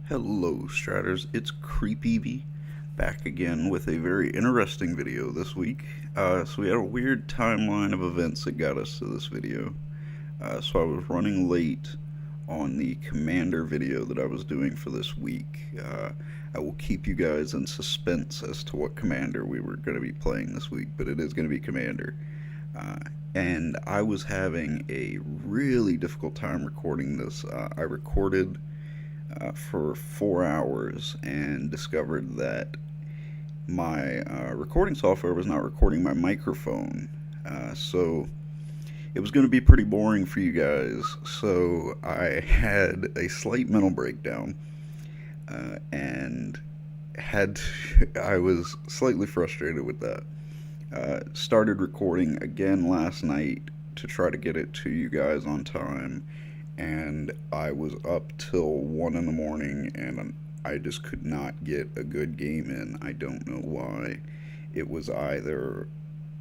Hello, Straters. It's CreepEevee back again with a very interesting video this week. So we had a weird timeline of events that got us to this video. So I was running late on the Commander video that I was doing for this week. I will keep you guys in suspense as to what Commander we were going to be playing this week, but it is going to be Commander. Uh, and I was having a really difficult time recording this. I recorded for 4 hours and discovered that my recording software was not recording my microphone. So it was going to be pretty boring for you guys. So I had a slight mental breakdown and I was slightly frustrated with that. Started recording again last night to try to get it to you guys on time, and I was up till 1 in the morning, and I just could not get a good game in. I don't know why. It was either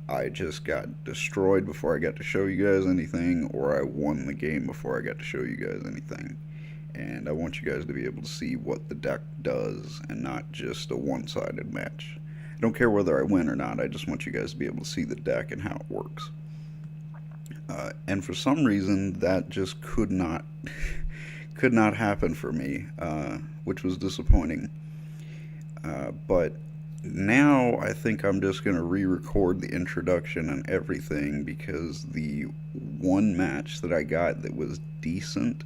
I just got destroyed before I got to show you guys anything, or I won the game before I got to show you guys anything. And I want you guys to be able to see what the deck does and not just a one-sided match. I don't care whether I win or not, I just want you guys to be able to see the deck and how it works. And for some reason, that just could not happen for me, which was disappointing. But now I think I'm just going to re-record the introduction and everything, because the one match that I got that was decent,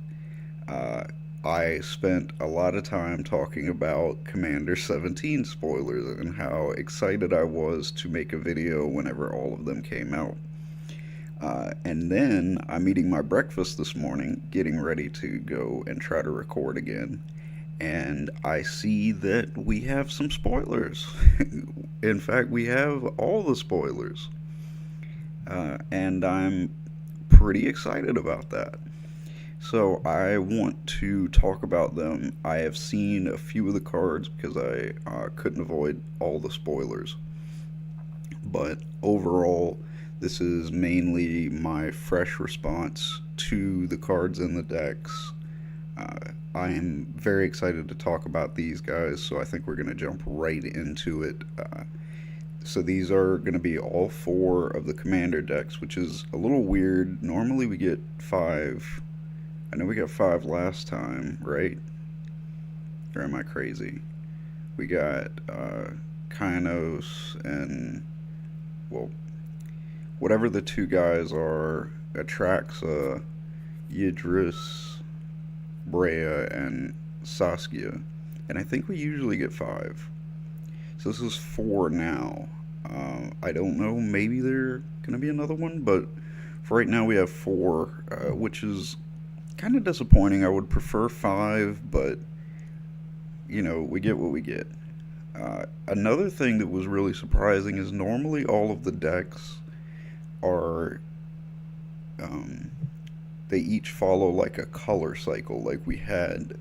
uh, I spent a lot of time talking about Commander 17 spoilers and how excited I was to make a video whenever all of them came out. And then I'm eating my breakfast this morning, getting ready to go and try to record again. And I see that we have some spoilers. In fact, we have all the spoilers. And I'm pretty excited about that. So I want to talk about them. I have seen a few of the cards because I couldn't avoid all the spoilers. But overall, this is mainly my fresh response to the cards in the decks. I am very excited to talk about these guys, so I think we're going to jump right into it. So these are going to be all four of the Commander decks, which is a little weird. Normally we get five. I know we got five last time, right? Or am I crazy? We got Kainos and, well, whatever the two guys are, Atraxa, Yidris, Brea, and Saskia. And I think we usually get five. So this is four now. I don't know, maybe there going to be another one, but for right now we have four, which is kind of disappointing. I would prefer five, but we get what we get. Another thing that was really surprising is normally all of the decks are they each follow like a color cycle. Like we had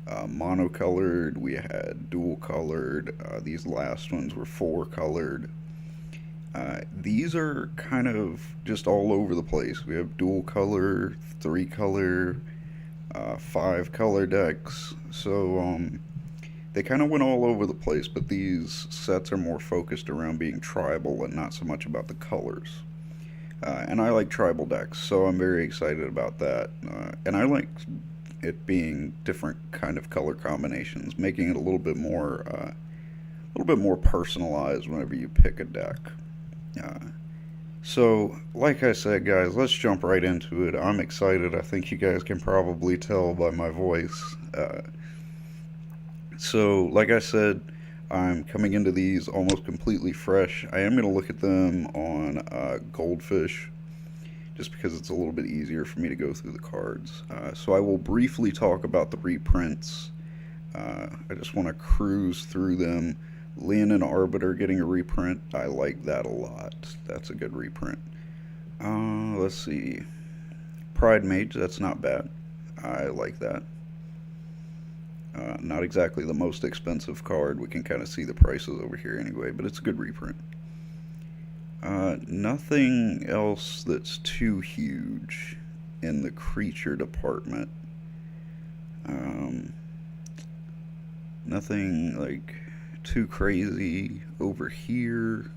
monocolored, we had dual colored. These last ones were four colored. These are kind of just all over the place. We have dual color, three color, five color decks. So they kind of went all over the place, but these sets are more focused around being tribal and not so much about the colors. And I like tribal decks, so I'm very excited about that. And I like it being different kind of color combinations, making it a little bit more personalized whenever you pick a deck. So, like I said, guys, let's jump right into it. I'm excited. I think you guys can probably tell by my voice. So, like I said, I'm coming into these almost completely fresh. I am going to look at them on Goldfish, just because it's a little bit easier for me to go through the cards. So I will briefly talk about the reprints. I just want to cruise through them. Leonin Arbiter getting a reprint. I like that a lot. That's a good reprint. Let's see. Pride Mage, that's not bad. I like that. Not exactly the most expensive card. We can kind of see the prices over here anyway, but it's a good reprint. Nothing else that's too huge in the creature department. Nothing like too crazy over here.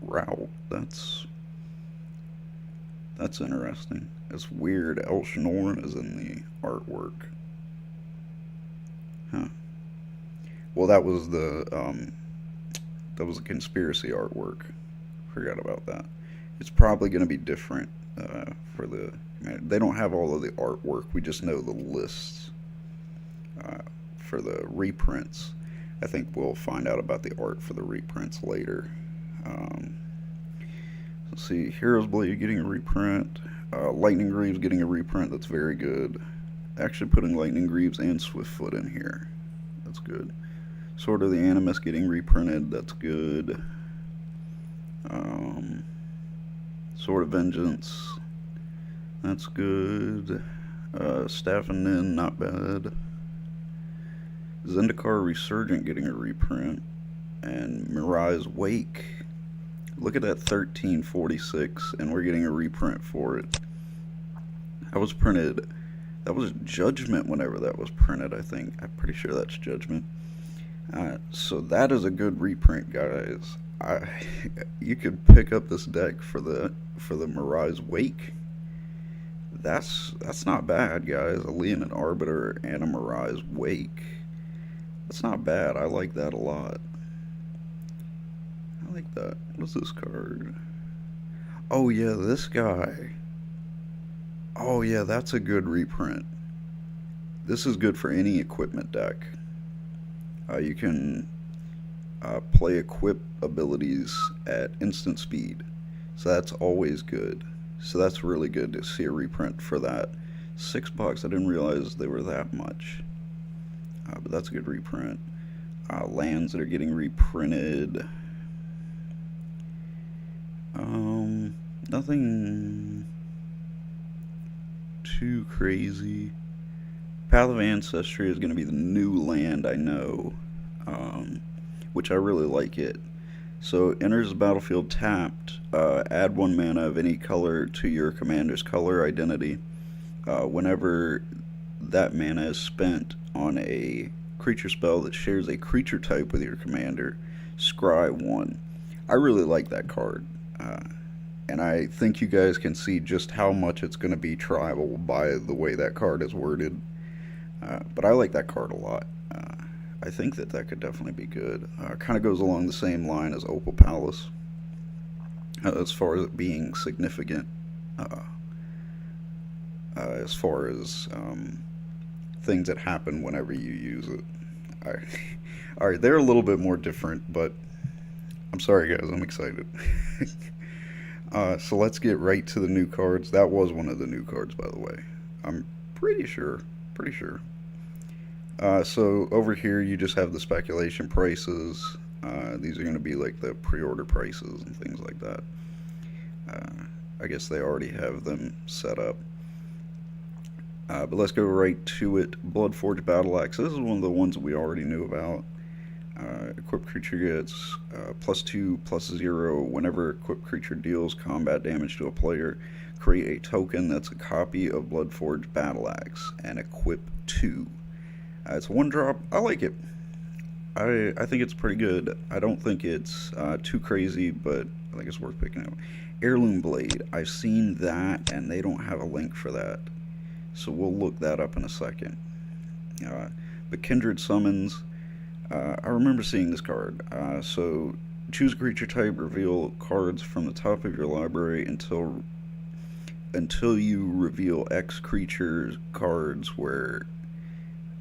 Route. That's interesting. It's weird. Elshnorn is in the artwork. Huh. Well, that was a conspiracy artwork. Forgot about that. It's probably going to be different for the. They don't have all of the artwork. We just know the lists uh, for the reprints. I think we'll find out about the art for the reprints later. Um, let's see. Heroes Blade getting a reprint. Lightning Greaves getting a reprint. That's very good. Actually, putting Lightning Greaves and Swiftfoot in here. That's good. Sword of the Animus getting reprinted. That's good. Um, Sword of Vengeance. That's good. Staff and Nin, not bad. Zendikar Resurgent getting a reprint. And Mirai's Wake. Look at that 1346, and we're getting a reprint for it. That was printed. That was Judgment whenever that was printed, I think. I'm pretty sure that's Judgment. So that is a good reprint, guys. You could pick up this deck for the Mirai's Wake. That's not bad, guys. A Leonin Arbiter and a Mirai's Wake. That's not bad. I like that a lot. I like that. What's this card? Oh yeah, this guy. Oh yeah, that's a good reprint. This is good for any equipment deck. You can play equip abilities at instant speed, so that's always good. So that's really good to see a reprint for that. $6. I didn't realize they were that much, but that's a good reprint. Lands that are getting reprinted. Nothing too crazy. Path of Ancestry is going to be the new land, I know, which I really like it. So, enters the battlefield tapped. Add 1 mana of any color to your commander's color identity. Whenever that mana is spent on a creature spell that shares a creature type with your commander, scry 1. I really like that card. And I think you guys can see just how much it's going to be tribal by the way that card is worded. But I like that card a lot. I think that could definitely be good. Kind of goes along the same line as Opal Palace as far as it being significant. As far as things that happen whenever you use it. Alright, they're a little bit more different, but I'm sorry guys, I'm excited. So let's get right to the new cards. That was one of the new cards, by the way. I'm pretty sure. So over here you just have the speculation prices. These are going to be like the pre-order prices and things like that. I guess they already have them set up. But let's go right to it. Bloodforged Battle Axe. This is one of the ones that we already knew about. Equipped creature gets +2/+0 whenever equipped creature deals combat damage to a player. Create a token that's a copy of Bloodforged Battle Axe and equip 2. It's 1-drop. I like it. I think it's pretty good. I don't think it's too crazy, but I think it's worth picking up. Heirloom Blade. I've seen that, and they don't have a link for that, so we'll look that up in a second. But Kindred Summons. I remember seeing this card. So choose a creature type, reveal cards from the top of your library until you reveal X creature cards where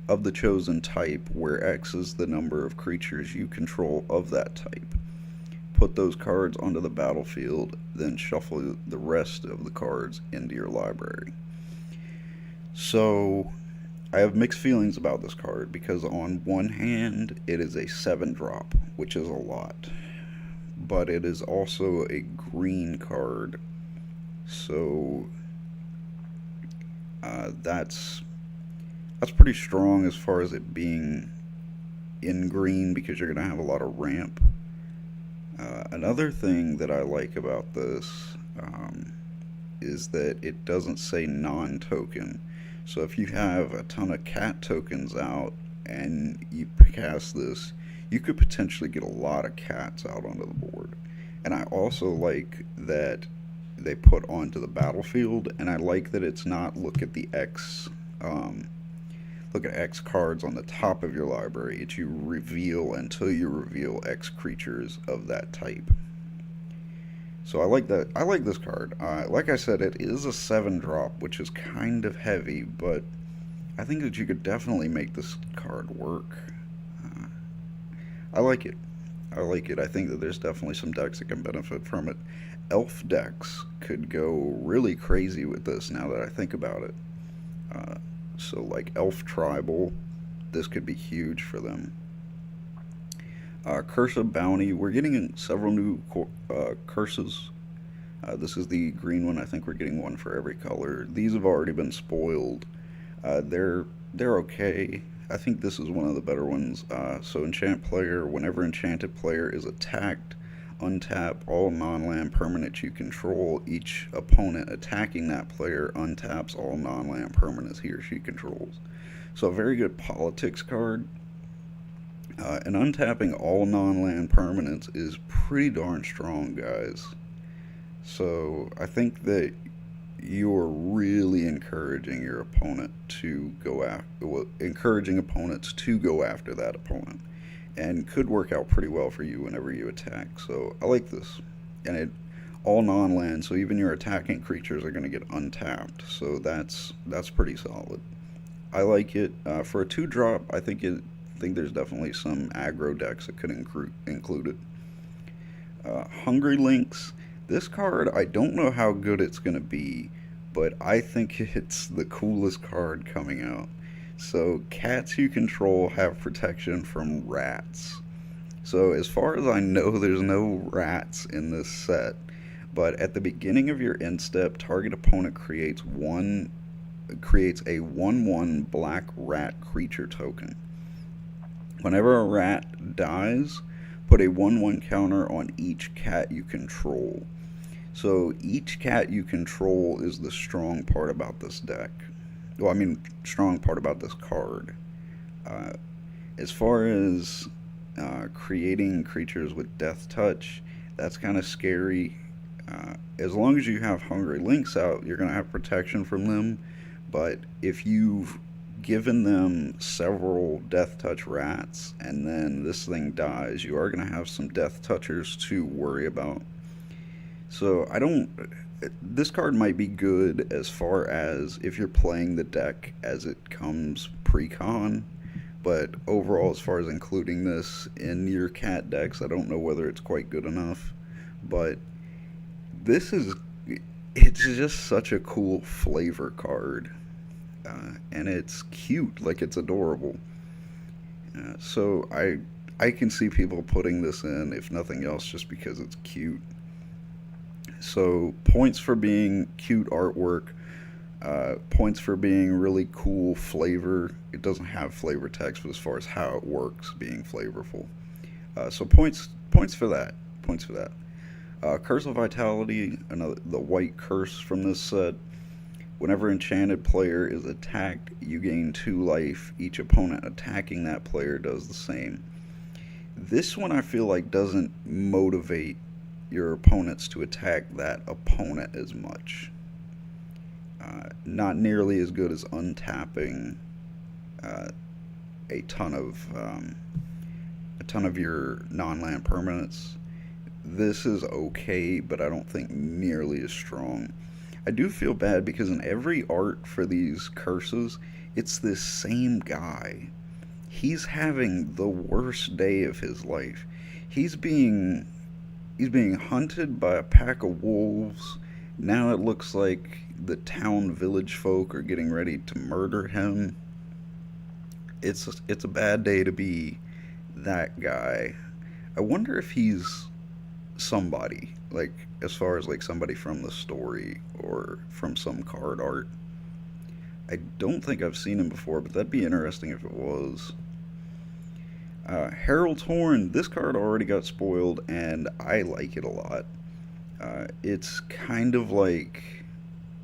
of the chosen type, where X is the number of creatures you control of that type. Put those cards onto the battlefield, then shuffle the rest of the cards into your library. So I have mixed feelings about this card because on one hand it is a 7-drop, which is a lot, but it is also a green card, so that's pretty strong as far as it being in green because you're going to have a lot of ramp. Another thing that I like about this is that it doesn't say non-token. So if you have a ton of cat tokens out and you cast this, you could potentially get a lot of cats out onto the board. And I also like that they put onto the battlefield, and I like that it's not um, look at X cards on the top of your library. It's you reveal until you reveal X creatures of that type. So I like that. I like this card. Like I said, it is a 7 drop, which is kind of heavy, but I think that you could definitely make this card work. Uh, I like it. I like it. I think that there's definitely some decks that can benefit from it. Elf decks could go really crazy with this now that I think about it. Uh, so, like Elf Tribal, this could be huge for them. Curse of Bounty, we're getting in several new curses. This is the green one. I think we're getting one for every color. These have already been spoiled. They're okay. I think this is one of the better ones. So enchant player, whenever enchanted player is attacked, untap all non-land permanents you control. Each opponent attacking that player untaps all non-land permanents he or she controls. So a very good politics card. And untapping all non-land permanents is pretty darn strong, guys. So I think that you're really encouraging your opponent to go after, well, encouraging opponents to go after that opponent, and could work out pretty well for you whenever you attack. So I like this, and it all non-land, so even your attacking creatures are going to get untapped. So that's pretty solid. I like it for a 2 drop. I think there's definitely some aggro decks that could include it. Hungry Links. This card, I don't know how good it's going to be, but I think it's the coolest card coming out. So, cats you control have protection from rats. So, as far as I know, there's no rats in this set. But at the beginning of your end step, target opponent creates a 1/1 black rat creature token. Whenever a rat dies, put a 1/1 counter on each cat you control. So each cat you control is the strong part about this deck. Well, I mean, strong part about this card. Uh, as far as creating creatures with Death Touch, that's kind of scary. As long as you have Hungry Links out, you're going to have protection from them. But if you've given them several Death Touch rats and then this thing dies, you are going to have some Death Touchers to worry about. So I don't. This card might be good as far as if you're playing the deck as it comes pre-con, but overall, as far as including this in your cat decks, I don't know whether it's quite good enough. But this is. It's just such a cool flavor card. And it's cute, like it's adorable. So I can see people putting this in, if nothing else, just because it's cute. So points for being cute artwork, points for being really cool flavor. It doesn't have flavor text, but as far as how it works, being flavorful. So points for that. Points for that. Curse of Vitality, the white curse from this set. Whenever enchanted player is attacked, you gain 2 life. Each opponent attacking that player does the same. This one I feel like doesn't motivate your opponents to attack that opponent as much. Not nearly as good as untapping uh, a ton of your non-land permanents. This is okay, but I don't think nearly as strong. I do feel bad because in every art for these curses, it's this same guy. He's having the worst day of his life. He's being he's being hunted by a pack of wolves. Now it looks like the town village folk are getting ready to murder him. It's a bad day to be that guy. I wonder if he's somebody, like as far as like somebody from the story or from some card art. I don't think I've seen him before, but that'd be interesting if it was. Herald's Horn, this card already got spoiled, and I like it a lot. It's kind of like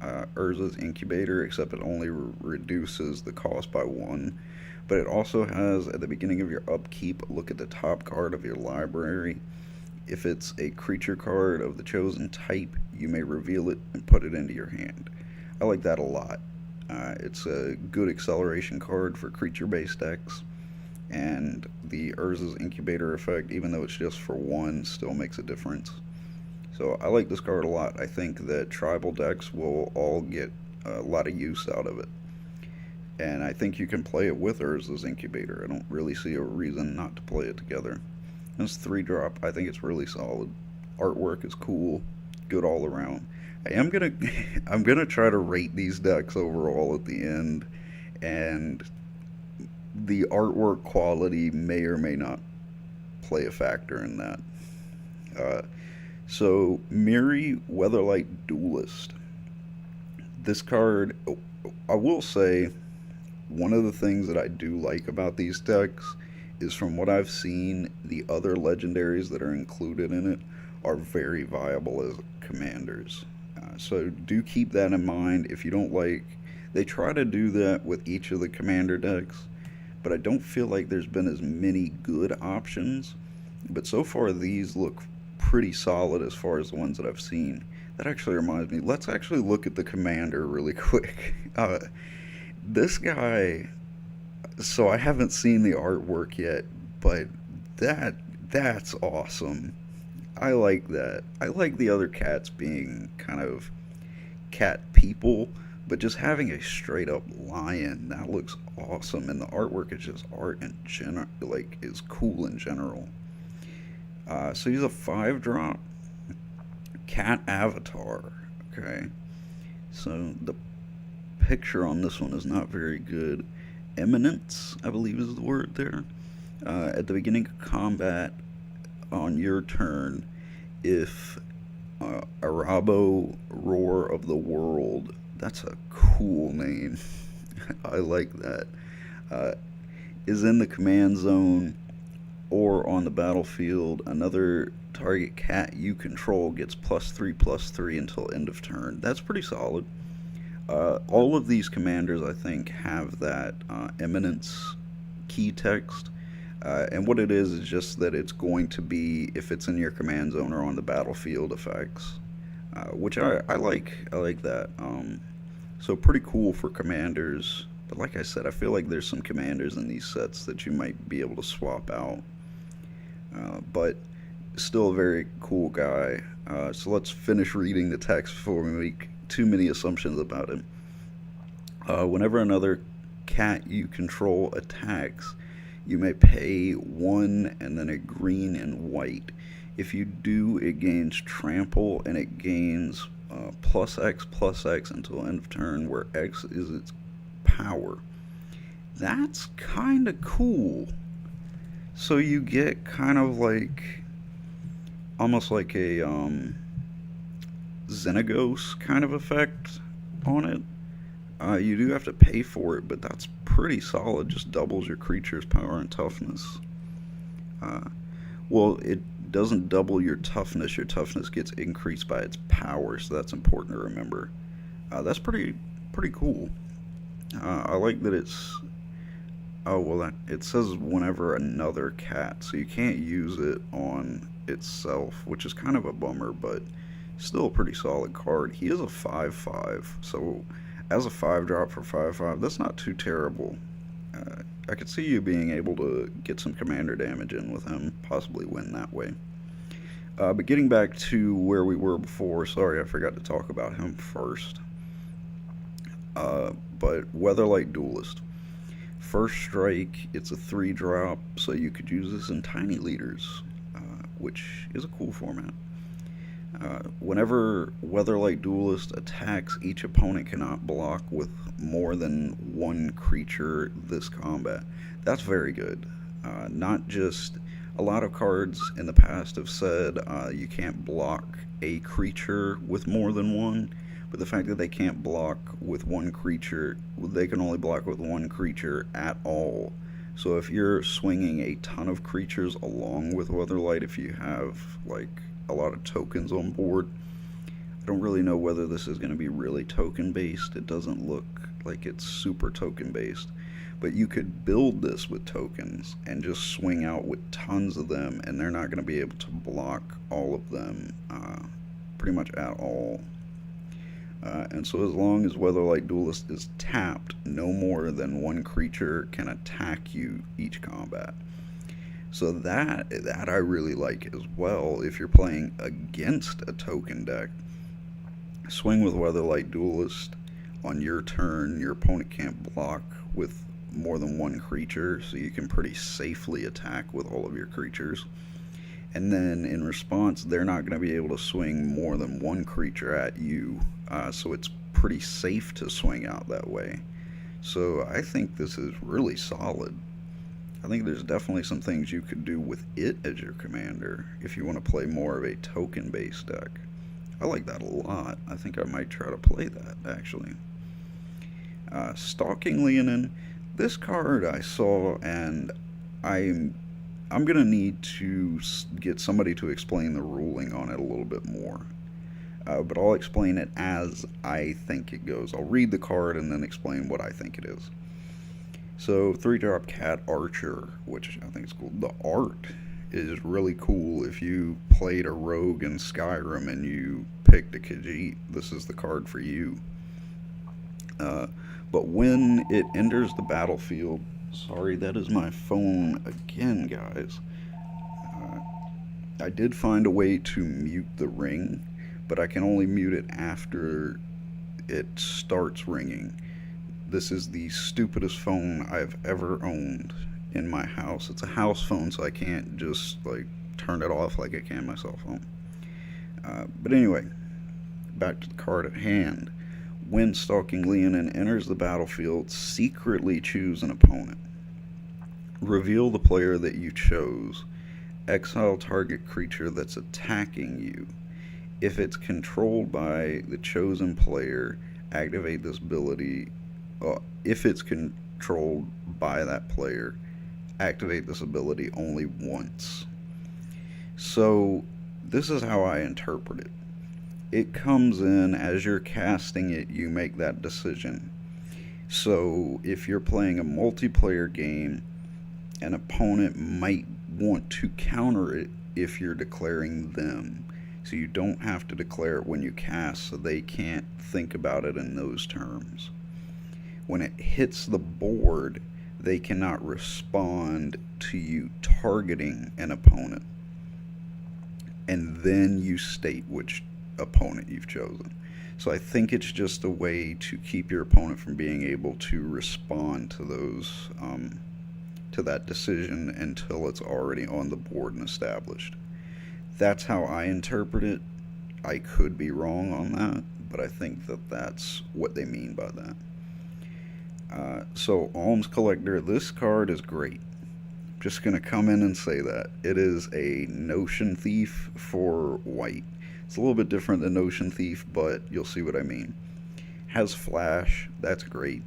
Urza's Incubator, except it only reduces the cost by 1. but it also has at the beginning of your upkeep, look at the top card of your library. If it's a creature card of the chosen type, you may reveal it and put it into your hand. I like that a lot. It's a good acceleration card for creature based decks, and the Urza's Incubator effect, even though it's just for one, still makes a difference. So I like this card a lot. I think that tribal decks will all get a lot of use out of it. And I think you can play it with Urza's Incubator. I don't really see a reason not to play it together. It's 3-drop. I think it's really solid. Artwork is cool. Good all around. I'm gonna try to rate these decks overall at the end, and the artwork quality may or may not play a factor in that. Uh, so Mirri Weatherlight Duelist. This card, I will say, one of the things that I do like about these decks is from what I've seen, the other legendaries that are included in it are very viable as commanders. So do keep that in mind. If you don't like, they try to do that with each of the commander decks, but I don't feel like there's been as many good options. But so far, these look pretty solid as far as the ones that I've seen. That actually reminds me, let's actually look at the commander really quick. This guy, so I haven't seen the artwork yet, but that's awesome. I like that. I like the other cats being kind of cat people, but just having a straight up lion, that looks awesome. And the artwork is just art in general, like, is cool in general. So he's a 5-drop cat avatar. Okay. So the picture on this one is not very good. Eminence, I believe, is the word there. At the beginning of combat, on your turn, if Arabo Roar of the World, that's a cool name. I like that. Uh, is in the command zone or on the battlefield, another target cat you control gets +3/+3 until end of turn. That's pretty solid. All of these commanders, I think, have that Eminence key text. And what it is just that it's going to be if it's in your command zone or on the battlefield effects, which I like. I like that. So pretty cool for commanders. But like I said, I feel like there's some commanders in these sets that you might be able to swap out. But still a very cool guy. So let's finish reading the text before we make too many assumptions about him. Whenever another cat you control attacks, you may pay 1 and then a green and white. If you do, it gains trample and it gains +X/+X until end of turn, where X is its power. That's kind of cool. So you get kind of like almost like a Xenagos kind of effect on it. You do have to pay for it, but that's pretty solid. Just doubles your creature's power and toughness. Uh, well, it doesn't double your toughness. Your toughness gets increased by its power, so that's important to remember. That's pretty cool. I like that it's. Oh well, it says whenever another cat, so you can't use it on itself, which is kind of a bummer, but still a pretty solid card. He is a 5/5, so as a 5-drop for 5/5, that's not too terrible. I could see you being able to get some commander damage in with him, possibly win that way. But getting back to where we were before, sorry I forgot to talk about him first. But Weatherlight Duelist. First strike, it's a 3-drop, so you could use this in Tiny Leaders, which is a cool format. Whenever Weatherlight Duelist attacks, each opponent cannot block with more than one creature this combat. That's very good. Not just a lot of cards in the past have said you can't block a creature with more than one, but the fact that they can't block with one creature, they can only block with one creature at all. So if you're swinging a ton of creatures along with Weatherlight, if you have like a lot of tokens on board, I don't really know whether this is going to be really token based. It doesn't look like it's super token based, But you could build this with tokens and just swing out with tons of them, and they're not going to be able to block all of them pretty much at all. And so as long as Weatherlight Duelist is tapped, no more than one creature can attack you each combat. So that I really like as well. If you're playing against a token deck, swing with Weatherlight Duelist. On your turn, your opponent can't block with more than one creature, so you can pretty safely attack with all of your creatures. And then in response, they're not going to be able to swing more than one creature at you, so it's pretty safe to swing out that way. So I think this is really solid. I think there's definitely some things you could do with it as your commander if you want to play more of a token-based deck. I like that a lot. I think I might try to play that, actually. Stalking Leonin. This card I saw, and I'm gonna need to get somebody to explain the ruling on it a little bit more. But I'll explain it as I think it goes. I'll read the card and then explain what I think it is. So 3-drop Cat Archer, which I think is cool. The art is really cool. If you played a rogue in Skyrim and you picked a Khajiit, this is the card for you. But when it enters the battlefield, sorry, that is my phone again, guys. I did find a way to mute the ring, but I can only mute it after it starts ringing. This is the stupidest phone I've ever owned in my house. It's a house phone, so I can't just like turn it off like I can my cell phone. But anyway, back to the card at hand. When Stalking Leonin enters the battlefield, secretly choose an opponent. Reveal the player that you chose. Exile target creature that's attacking you. If it's controlled by the chosen player, activate this ability. If it's controlled by that player, activate this ability only once. So this is how I interpret it. It comes in as you're casting it, you make that decision. So if you're playing a multiplayer game, an opponent might want to counter it if you're declaring them. So you don't have to declare it when you cast, so they can't think about it in those terms. When it hits the board, they cannot respond to you targeting an opponent. And then you state which opponent you've chosen. So I think it's just a way to keep your opponent from being able to respond to those to that decision until it's already on the board and established. That's how I interpret it. I could be wrong on that, but I think that that's what they mean by that. So Alms Collector, this card is great. Just gonna come in and say that it is a Notion Thief for white. It's a little bit different than Notion Thief, but you'll see what I mean. Has flash, that's great.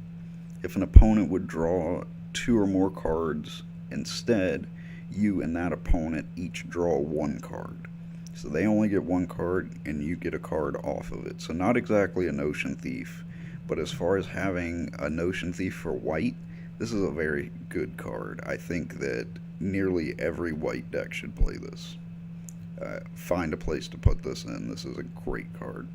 If an opponent would draw 2 or more cards, instead, you and that opponent each draw 1 card. So they only get 1 card, and you get a card off of it. So not exactly a Notion Thief, but as far as having a Notion Thief for white, this is a very good card. I think that nearly every white deck should play this. Find a place to put this in. This is a great card.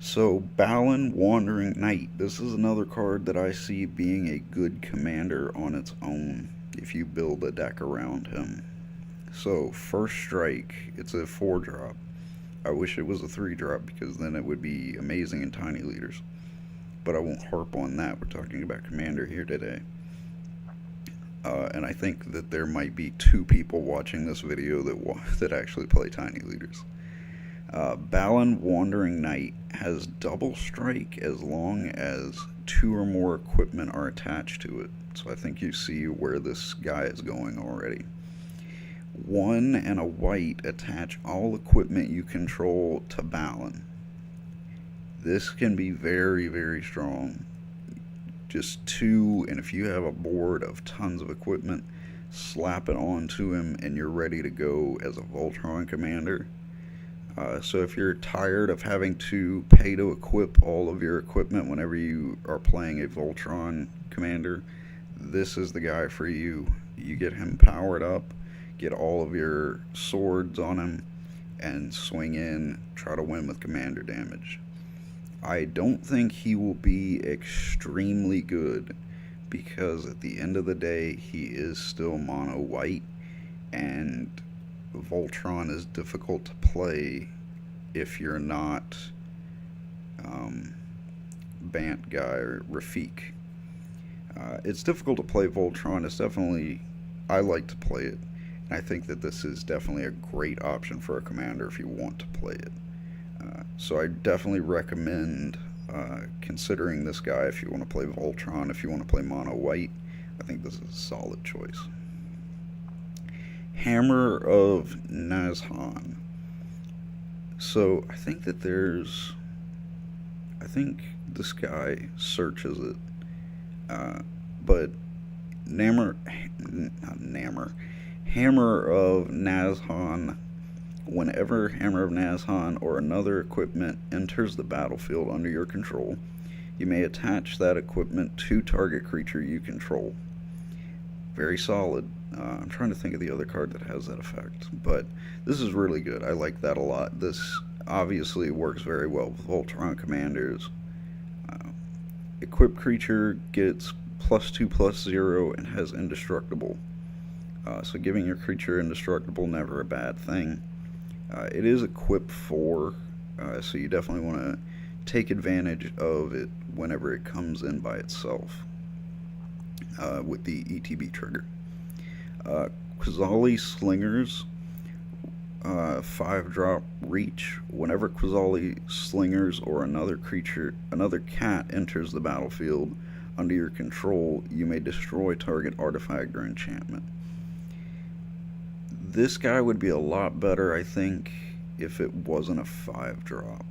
So Balin, Wandering Knight. This is another card that I see being a good commander on its own if you build a deck around him. So First Strike, it's a 4-drop. I wish it was a 3-drop because then it would be amazing in Tiny Leaders. But I won't harp on that. We're talking about Commander here today. And I think that there might be 2 people watching this video that actually play Tiny Leaders. Balin, Wandering Knight has double strike as long as 2 or more equipment are attached to it. So I think you see where this guy is going already. 1 and a white, attach all equipment you control to Balin. This can be very, very strong. Just 2, and if you have a board of tons of equipment, slap it onto him and you're ready to go as a Voltron commander. So if you're tired of having to pay to equip all of your equipment whenever you are playing a Voltron commander, this is the guy for you. You get him powered up, get all of your swords on him, and swing in, try to win with commander damage. I don't think he will be extremely good because at the end of the day, he is still mono white, and Voltron is difficult to play if you're not Bant guy or Rafik. It's difficult to play Voltron. It's definitely, I like to play it. And I think that this is definitely a great option for a commander if you want to play it. So I definitely recommend considering this guy if you want to play Voltron, if you want to play mono white. I think this is a solid choice. Hammer of Nazhan. So I think that I think this guy searches it, but Hammer of Nazhan. Whenever Hammer of Nazhan or another equipment enters the battlefield under your control, you may attach that equipment to target creature you control. Very solid. I'm trying to think of the other card that has that effect, but this is really good. I like that a lot. This obviously works very well with Voltron commanders. Equipped creature gets +2/+0 and has indestructible. So giving your creature indestructible, never a bad thing. It is equipped 4, so you definitely want to take advantage of it whenever it comes in by itself with the ETB trigger. Qasali Slingers, 5-drop reach. Whenever Qasali Slingers or another cat enters the battlefield under your control, you may destroy target artifact or enchantment. This guy would be a lot better, I think, if it wasn't a 5-drop.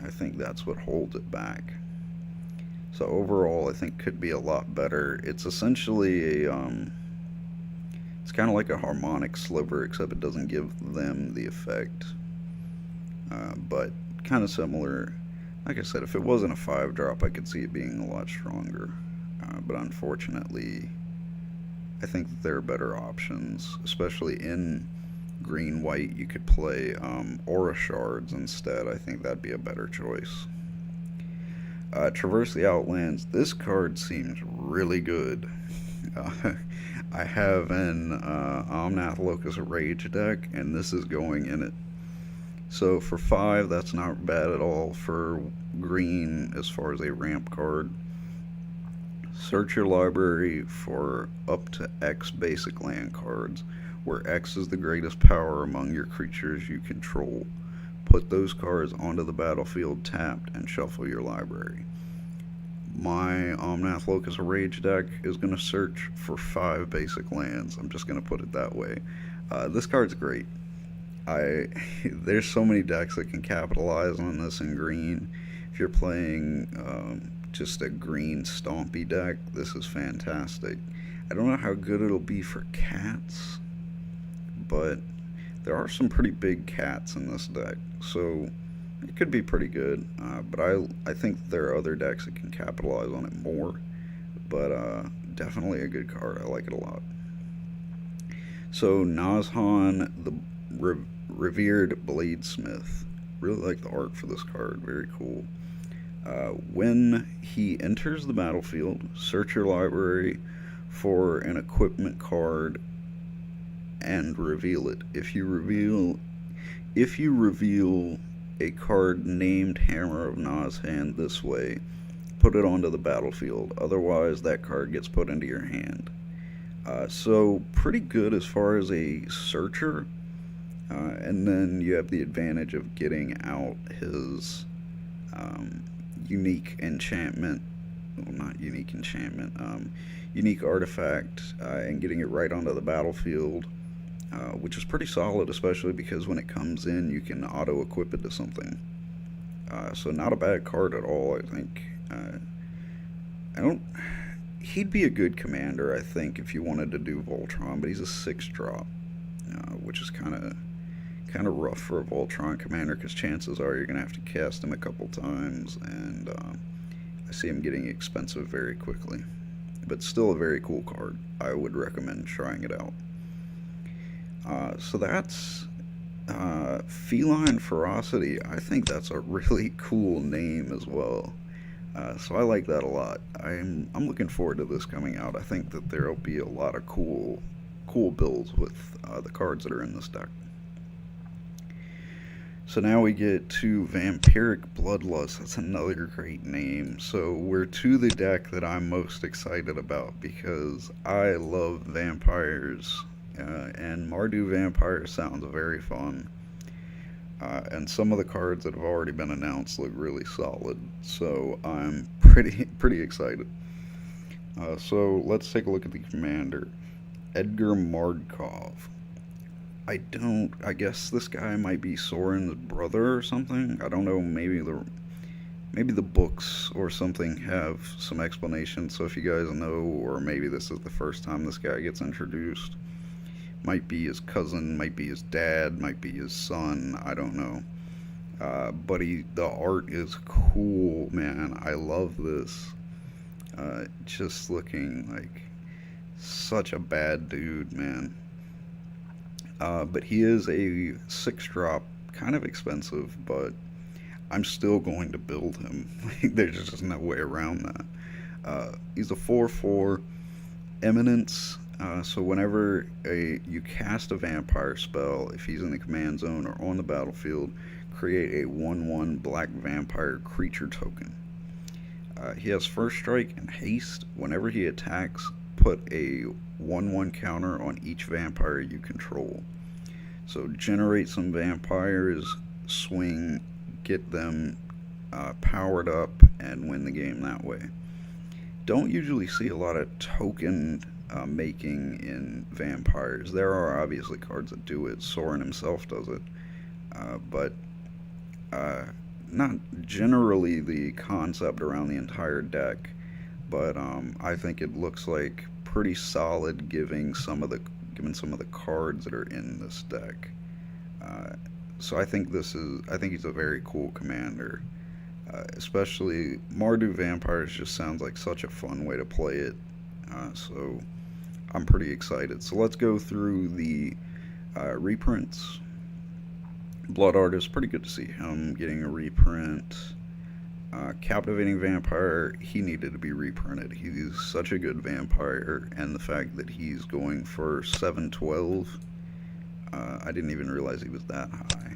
I think that's what holds it back. So overall, I think could be a lot better. It's essentially it's kind of like a harmonic sliver, except it doesn't give them the effect. But kind of similar. Like I said, if it wasn't a 5-drop, I could see it being a lot stronger. But unfortunately, I think that there are better options, especially in green-white. You could play Aura Shards instead. I think that'd be a better choice. Traverse the Outlands. This card seems really good. I have an Omnath Locus Rage deck, and this is going in it. So for 5, that's not bad at all for green as far as a ramp card. Search your library for up to X basic land cards, where X is the greatest power among your creatures you control. Put those cards onto the battlefield tapped and shuffle your library. My Omnath Locus Rage deck is going to search for 5 basic lands. I'm just going to put it that way. This card's great. There's so many decks that can capitalize on this in green. If you're playing just a green stompy deck, this is fantastic. I don't know how good it'll be for cats, but there are some pretty big cats in this deck, so it could be pretty good. But I think there are other decks that can capitalize on it more, but definitely a good card. I like it a lot. So Nazhan, the Revered Bladesmith. Really like the art for this card. Very cool. When he enters the battlefield, search your library for an equipment card and reveal it. If you reveal a card named Hammer of Nazhan this way, put it onto the battlefield. Otherwise, that card gets put into your hand. So pretty good as far as a searcher. And then you have the advantage of getting out his unique enchantment, well, not unique enchantment, unique artifact, and getting it right onto the battlefield, which is pretty solid, especially because when it comes in, you can auto-equip it to something. So not a bad card at all, I think. He'd be a good commander, I think, if you wanted to do Voltron, but he's a 6-drop, which is kind of rough for a Voltron commander, because chances are you're going to have to cast him a couple times, and I see him getting expensive very quickly. but still a very cool card. I would recommend trying it out. So that's Feline Ferocity. I think that's a really cool name as well. So I like that a lot. I'm looking forward to this coming out. I think that there'll be a lot of cool builds with the cards that are in this deck. So now we get to Vampiric Bloodlust. That's another great name. So we're to the deck that I'm most excited about because I love vampires, and Mardu Vampire sounds very fun. And some of the cards that have already been announced look really solid. So I'm pretty excited. So let's take a look at the commander, Edgar Mardkov. I guess this guy might be Soren's brother or something. I don't know. Maybe the books or something have some explanation. So if you guys know, or maybe this is the first time this guy gets introduced, might be his cousin, might be his dad, might be his son. I don't know. But the art is cool, man. I love this. Just looking like such a bad dude, man. But he is a 6-drop, kind of expensive, but I'm still going to build him. There's just no way around that. He's a 4/4 Eminence. So whenever you cast a vampire spell, if he's in the command zone or on the battlefield, create a 1/1 black vampire creature token. He has first strike and haste. Whenever he attacks, put a 1/1 counter on each vampire you control. So generate some vampires, swing, get them powered up, and win the game that way. Don't usually see a lot of token making in vampires. There are obviously cards that do it. Soren himself does it, but not generally the concept around the entire deck. But I think it looks like pretty solid, given some of the cards that are in this deck. So I think he's a very cool commander. Especially Mardu Vampires just sounds like such a fun way to play it. So I'm pretty excited. So let's go through the reprints. Blood Artist, pretty good to see him getting a reprint. Captivating Vampire, he needed to be reprinted. He's such a good vampire, and the fact that he's going for 712, I didn't even realize he was that high.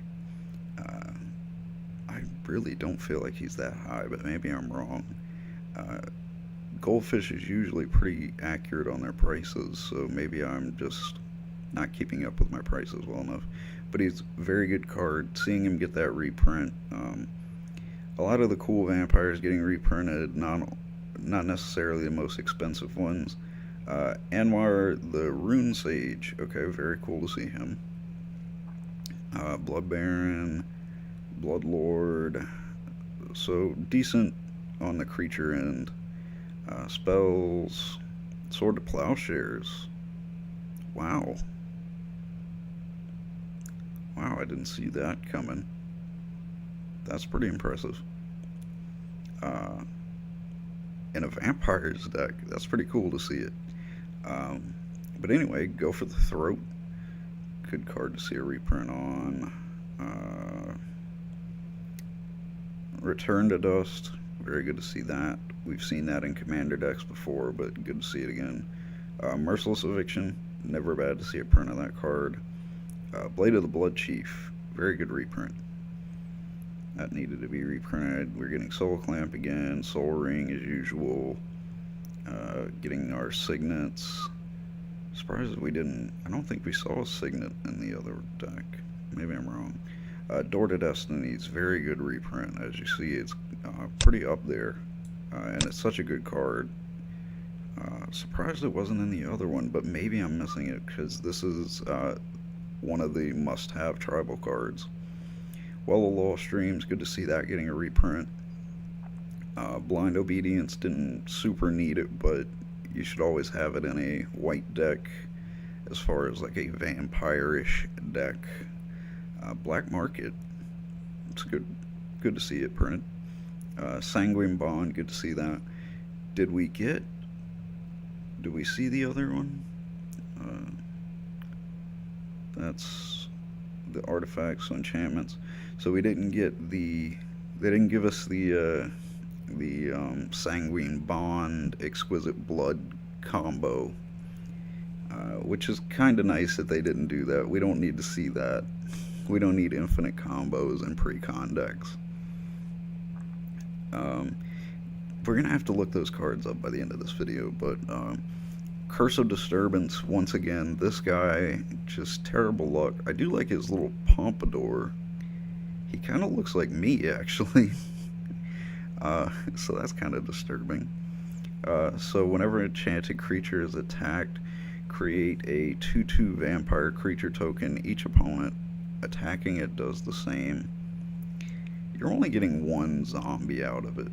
I really don't feel like he's that high, but maybe I'm wrong. Goldfish is usually pretty accurate on their prices, so maybe I'm just not keeping up with my prices well enough. But he's a very good card. Seeing him get that reprint, a lot of the cool vampires getting reprinted, not necessarily the most expensive ones. Anwar the Rune Sage, okay, very cool to see him. Blood Baron, Blood Lord, so decent on the creature end. Spells, Sword to Plowshares. Wow. Wow, I didn't see that coming. That's pretty impressive. In a vampires deck, that's pretty cool to see it. But anyway, Go for the Throat. Good card to see a reprint on. Return to Dust. Very good to see that. We've seen that in Commander decks before, but good to see it again. Merciless Eviction. Never bad to see a print of that card. Blade of the Blood Chief. Very good reprint. That needed to be reprinted. We're getting Soul Clamp again. Soul Ring as usual. Getting our Signets. Surprised that we didn't. I don't think we saw a Signet in the other deck. Maybe I'm wrong. Door to Destiny is very good reprint. As you see, it's pretty up there. And it's such a good card. Surprised it wasn't in the other one, but maybe I'm missing it because this is one of the must-have tribal cards. Well of Lost Dreams, good to see that getting a reprint. Blind Obedience, didn't super need it, but you should always have it in a white deck as far as like a vampire-ish deck. Black Market, it's good to see it printed. Sanguine Bond, good to see that. Did we get Do we see the other one? Uh, that's the artifacts, enchantments. So we didn't get the. They didn't give us the sanguine bond, exquisite blood combo, which is kind of nice that they didn't do that. We don't need to see that. We don't need infinite combos and pre-con decks. Um, we're gonna have to look those cards up by the end of this video, but Curse of Disturbance, once again, this guy, just terrible luck. I do like his little pompadour. He kind of looks like me, actually. So that's kind of disturbing. So whenever an enchanted creature is attacked, create a 2/2 vampire creature token. Each opponent attacking it does the same. You're only getting one zombie out of it.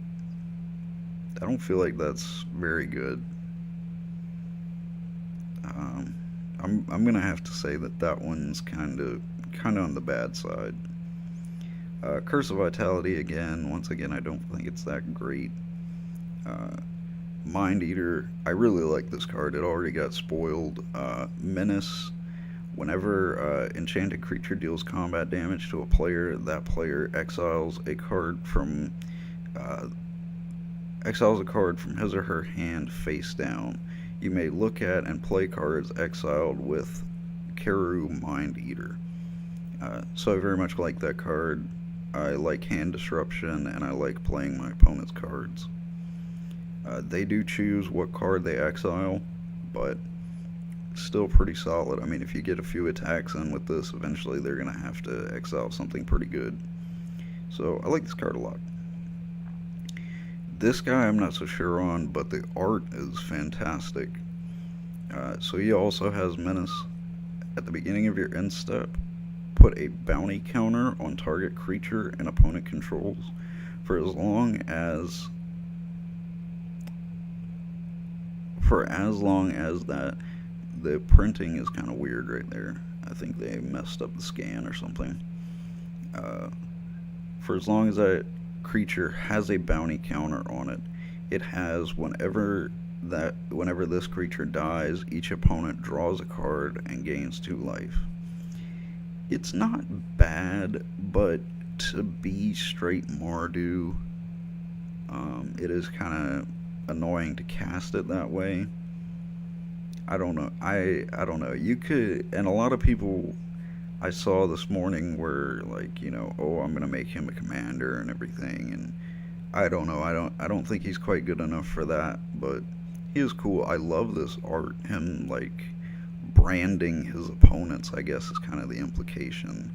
I don't feel like that's very good. I'm gonna have to say that that one's kind of on the bad side. Curse of Vitality again. Once again, I don't think it's that great. Mind Eater. I really like this card. It already got spoiled. Menace. Whenever enchanted creature deals combat damage to a player, that player exiles a card from his or her hand face down. You may look at and play cards exiled with Keru Mind Eater. So I very much like that card. I like hand disruption, and I like playing my opponent's cards. They do choose what card they exile, but still pretty solid. I mean, if you get a few attacks in with this, eventually they're going to have to exile something pretty good. So I like this card a lot. This guy I'm not so sure on, but the art is fantastic. So he also has Menace. At the beginning of your end step, put a bounty counter on target creature and opponent controls for as long as that. The printing is kind of weird right there. I think they messed up the scan or something. For as long as that creature has a bounty counter on it, it has whenever this creature dies, each opponent draws a card and gains 2 life. It's not bad, but to be straight Mardu, it is kind of annoying to cast it that way. I don't know. I don't know. You could, and a lot of people I saw this morning were like, oh, I'm gonna make him a commander and everything, and I don't know. I don't think he's quite good enough for that, but he is cool. I love this art. Him like branding his opponents, I guess, is kind of the implication.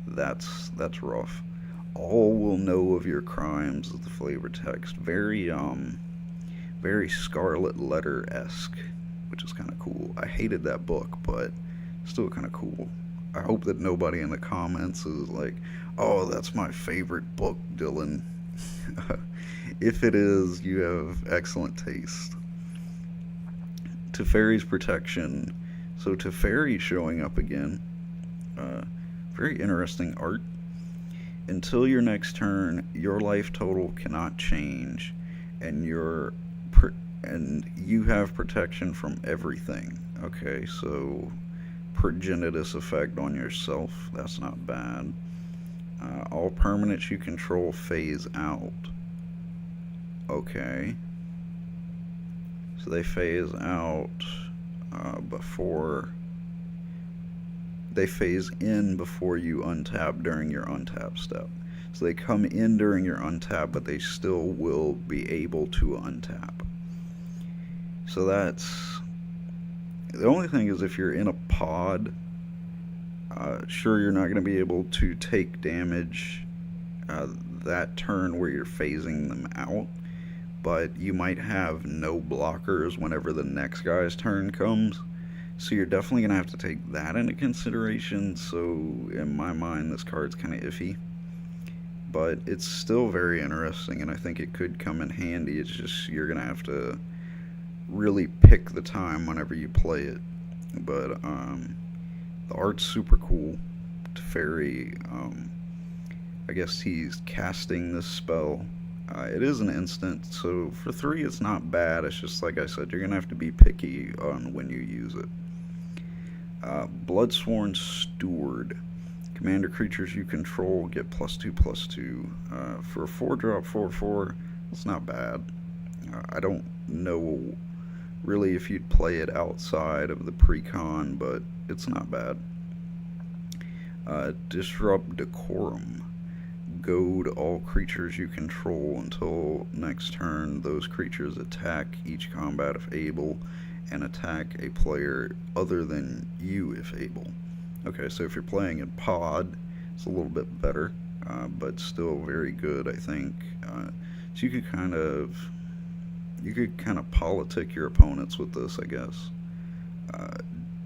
That's rough. All will know of your crimes is the flavor text. Very Scarlet Letter-esque, which is kind of cool. I hated that book, but still kind of cool. I hope that nobody in the comments is like, oh, that's my favorite book, Dylan. If it is, you have excellent taste. Teferi's Protection. So Teferi showing up again. Very interesting art. Until your next turn, your life total cannot change, and you have protection from everything. Okay, so Progenitus effect on yourself. That's not bad. All permanents you control phase out. Okay. So they phase out before... They phase in before you untap during your untap step. So they come in during your untap, but they still will be able to untap. So that's... The only thing is if you're in a pod, sure, you're not going to be able to take damage that turn where you're phasing them out, but you might have no blockers whenever the next guy's turn comes. So you're definitely going to have to take that into consideration. So in my mind, this card's kind of iffy. But it's still very interesting, and I think it could come in handy. It's just you're going to have to really pick the time whenever you play it. But the art's super cool. Teferi, I guess he's casting this spell. It is an instant, so for 3 it's not bad. It's just like I said, you're going to have to be picky on when you use it. Bloodsworn Steward. Commander creatures you control get +2/+2. For a 4-drop 4/4, it's not bad. I don't know really if you'd play it outside of the precon, but it's not bad. Disrupt Decorum. Goad all creatures you control until next turn. Those creatures attack each combat if able, and attack a player other than you if able. Okay, so if you're playing in pod, it's a little bit better, but still very good, I think. So you could kind of politic your opponents with this, I guess.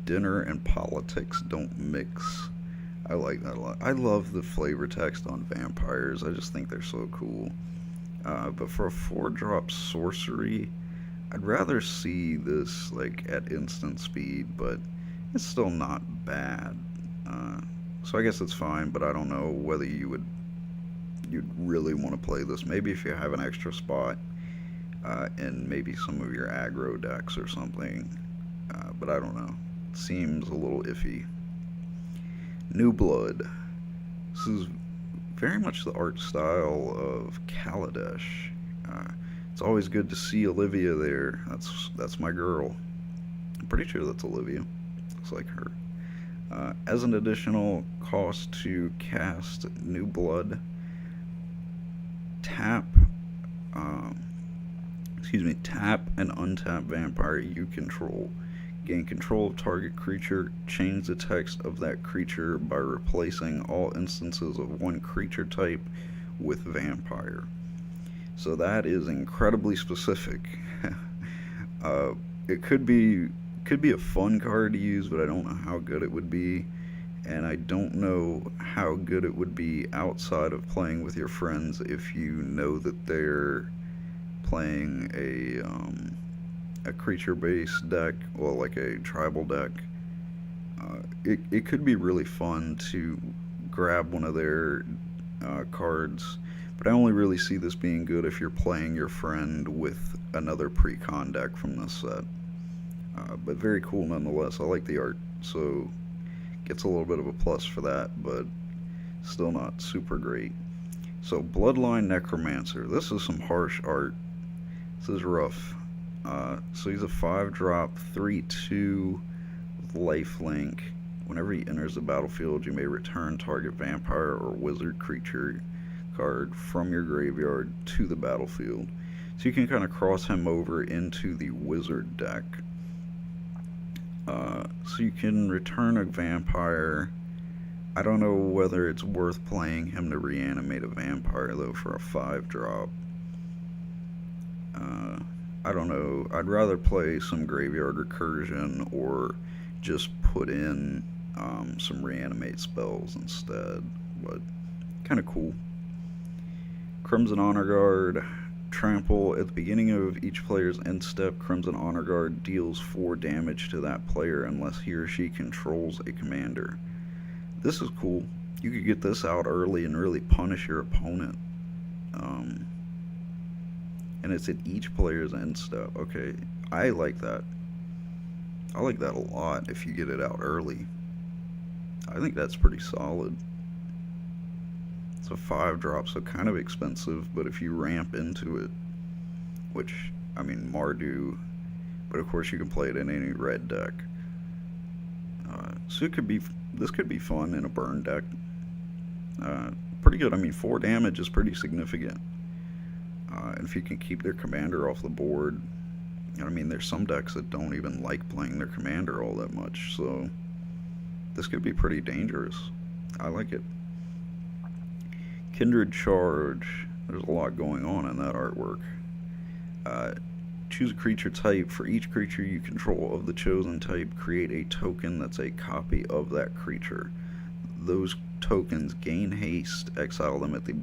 Dinner and politics don't mix. I like that a lot. I love the flavor text on vampires. I just think they're so cool. But for a 4-drop sorcery, I'd rather see this like at instant speed, but it's still not bad. So I guess it's fine, but I don't know whether you'd really want to play this. Maybe if you have an extra spot in maybe some of your aggro decks or something, but I don't know. It seems a little iffy. New Blood. This is very much the art style of Kaladesh. It's always good to see Olivia there. That's my girl. I'm pretty sure that's Olivia. Looks like her. As an additional cost to cast New Blood, tap and untap vampire you control. Gain control of target creature. Change the text of that creature by replacing all instances of one creature type with vampire. So that is incredibly specific. It could be a fun card to use, but I don't know how good it would be, and I don't know how good it would be outside of playing with your friends if you know that they're playing a creature-based deck, well, like a tribal deck. It could be really fun to grab one of their cards, but I only really see this being good if you're playing your friend with another pre-con deck from this set. But very cool nonetheless. I like the art, so gets a little bit of a plus for that, but still not super great. So Bloodline Necromancer. This is some harsh art. This is rough. So he's a 5-drop 3/2 with lifelink. Whenever he enters the battlefield, you may return target vampire or wizard creature card from your graveyard to the battlefield. So you can kind of cross him over into the wizard deck. So you can return a vampire. I don't know whether it's worth playing him to reanimate a vampire, though, for a 5-drop. I don't know. I'd rather play some Graveyard Recursion or just put in some reanimate spells instead. But kind of cool. Crimson Honor Guard. Trample. At the beginning of each player's end step, Crimson Honor Guard deals 4 damage to that player unless he or she controls a commander. This is cool. You could get this out early and really punish your opponent. And it's at each player's end step. Okay, I like that. I like that a lot if you get it out early. I think that's pretty solid. It's a 5-drop, so kind of expensive, but if you ramp into it, which, I mean, Mardu, but of course you can play it in any red deck. So this could be fun in a burn deck. Pretty good. I mean, 4 damage is pretty significant. And if you can keep their commander off the board, I mean, there's some decks that don't even like playing their commander all that much, so this could be pretty dangerous. I like it. Kindred Charge. There's a lot going on in that artwork. Choose a creature type. For each creature you control of the chosen type, create a token that's a copy of that creature. Those tokens gain haste. Exile them at the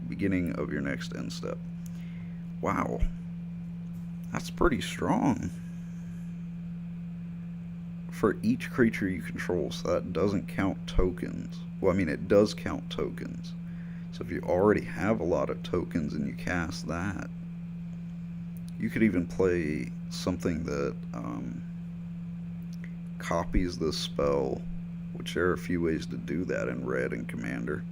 beginning of your next end step. Wow. That's pretty strong. For each creature you control, so that doesn't count tokens. Well, I mean, it does count tokens. So if you already have a lot of tokens and you cast that, you could even play something that copies the spell, which there are a few ways to do that in Red and Commander.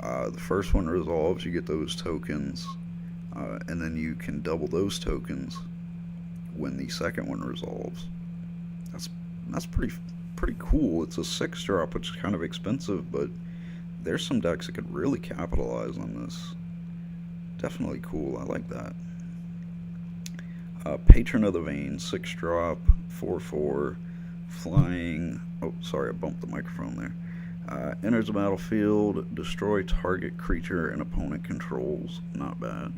The first one resolves, you get those tokens, and then you can double those tokens when the second one resolves. That's pretty cool. It's a 6-drop, which is kind of expensive, but there's some decks that could really capitalize on this. Definitely cool. I like that. Patron of the Vein, 6-drop, 4/4, flying. Oh, sorry, I bumped the microphone there. Enters the battlefield, destroy target creature and opponent controls. Not bad.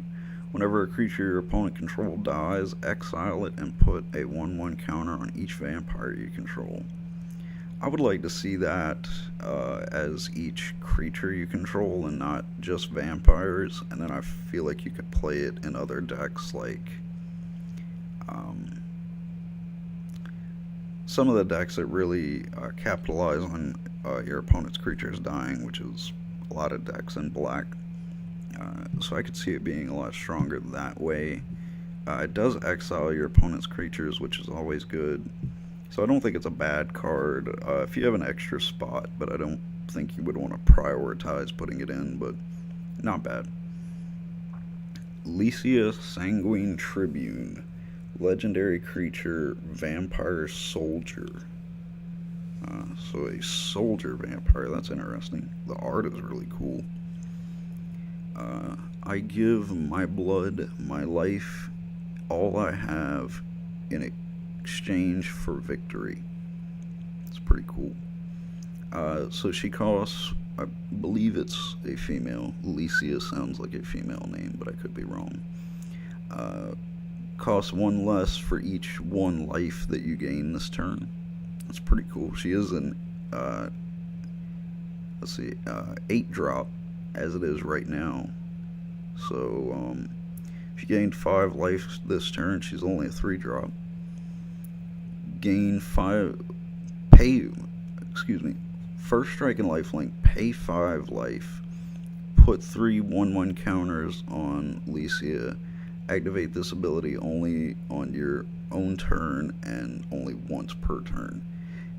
Whenever a creature your opponent control dies, exile it and put a 1/1 counter on each vampire you control. I would like to see that as each creature you control and not just vampires, and then I feel like you could play it in other decks like some of the decks that really capitalize on your opponent's creatures dying, which is a lot of decks in black. So I could see it being a lot stronger that way. It does exile your opponent's creatures, which is always good. So I don't think it's a bad card if you have an extra spot, but I don't think you would want to prioritize putting it in, but not bad. Lycia Sanguine Tribune. Legendary creature, vampire soldier. So a soldier vampire, that's interesting. The art is really cool. I give my blood, my life, all I have in exchange for victory. It's pretty cool. So she costs, I believe it's a female. Lycia sounds like a female name, but I could be wrong. Costs 1 less for each 1 life that you gain this turn. That's pretty cool. She is an 8-drop as it is right now. So if you gained 5 life this turn, she's only a 3-drop. Gain 5, first strike and lifelink, pay 5 life, put 3 1/1 counters on Lycia, activate this ability only on your own turn and only once per turn.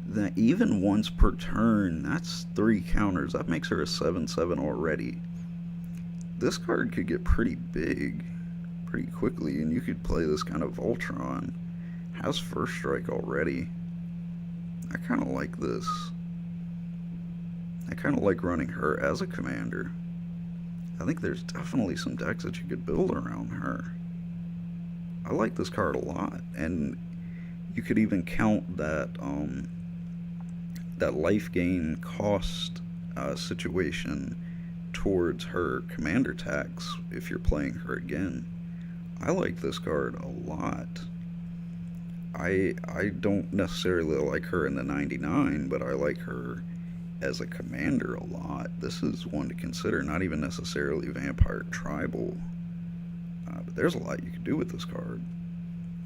That even once per turn, that's 3 counters. That makes her a 7/7 already. This card could get pretty big pretty quickly, and you could play this kind of Voltron. Has first strike already. I kind of like this. I kind of like running her as a commander. I think there's definitely some decks that you could build around her. I like this card a lot, and you could even count that that life gain cost situation towards her commander tax if you're playing her again. I like this card a lot. I don't necessarily like her in the 99, but I like her as a commander a lot. This is one to consider, not even necessarily Vampire Tribal. But there's a lot you can do with this card.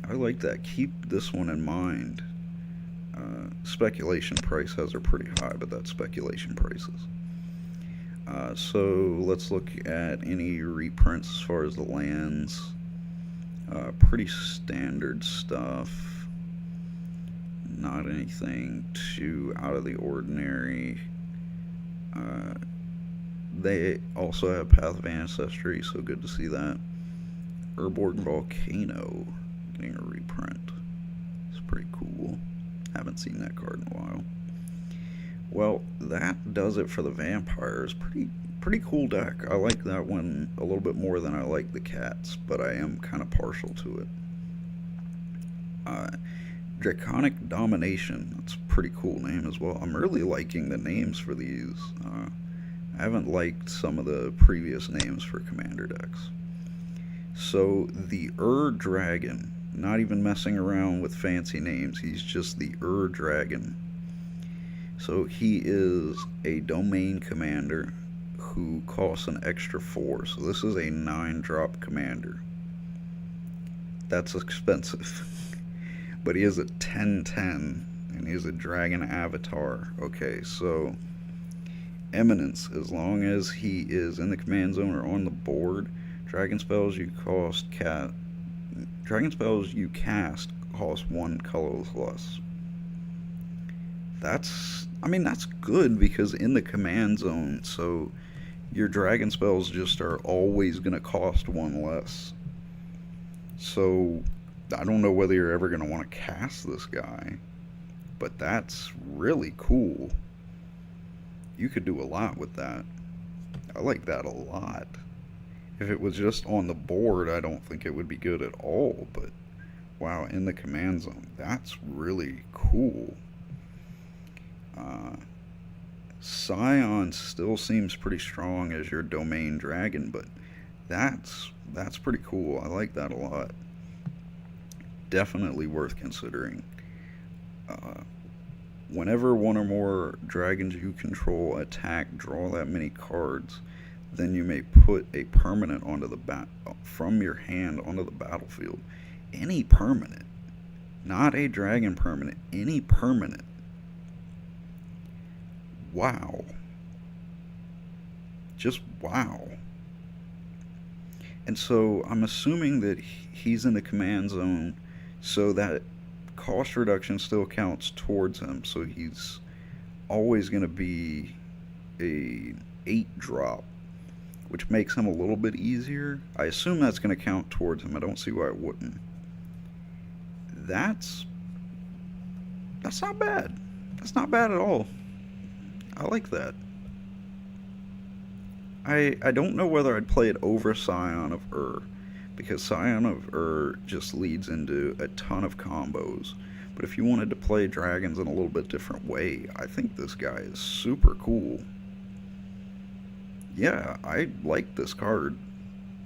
I like that. Keep this one in mind. Speculation price has her pretty high, but that's speculation prices. So let's look at any reprints as far as the lands. Pretty standard stuff. Not anything too out of the ordinary. They also have Path of Ancestry, so good to see that. Urborg Volcano getting a reprint. It's pretty cool. Haven't seen that card in a while. Well, that does it for the vampires. Pretty cool deck. I like that one a little bit more than I like the cats, but I am kind of partial to it. Draconic Domination. That's a pretty cool name as well. I'm really liking the names for these. I haven't liked some of the previous names for commander decks. So the Dragon, not even messing around with fancy names, he's just the Dragon. So he is a domain commander who costs an extra 4. So this is a 9-drop commander. That's expensive. But he is a 10/10, and he is a dragon avatar. Okay, so Eminence, as long as he is in the command zone or on the board, dragon spells you cast cost one colorless less. That's good because in the command zone, so your dragon spells just are always going to cost one less. So I don't know whether you're ever going to want to cast this guy, but that's really cool. You could do a lot with that. I like that a lot. If it was just on the board, I don't think it would be good at all, but wow, in the command zone, that's really cool. Uh, Scion still seems pretty strong as your domain dragon, but that's pretty cool. I like that a lot. Definitely worth considering. Uh, Whenever one or more dragons you control attack, draw that many cards. Then you may put a permanent from your hand onto the battlefield. Any permanent, not a dragon permanent. Any permanent. Wow. Just wow. And so I'm assuming that he's in the command zone, so that cost reduction still counts towards him. So he's always going to be a 8 drop, which makes him a little bit easier. I assume that's going to count towards him. I don't see why it wouldn't. That's not bad. That's not bad at all. I like that. I don't know whether I'd play it over Scion of Ur, because Scion of Ur just leads into a ton of combos. But if you wanted to play dragons in a little bit different way, I think this guy is super cool. Yeah, I like this card.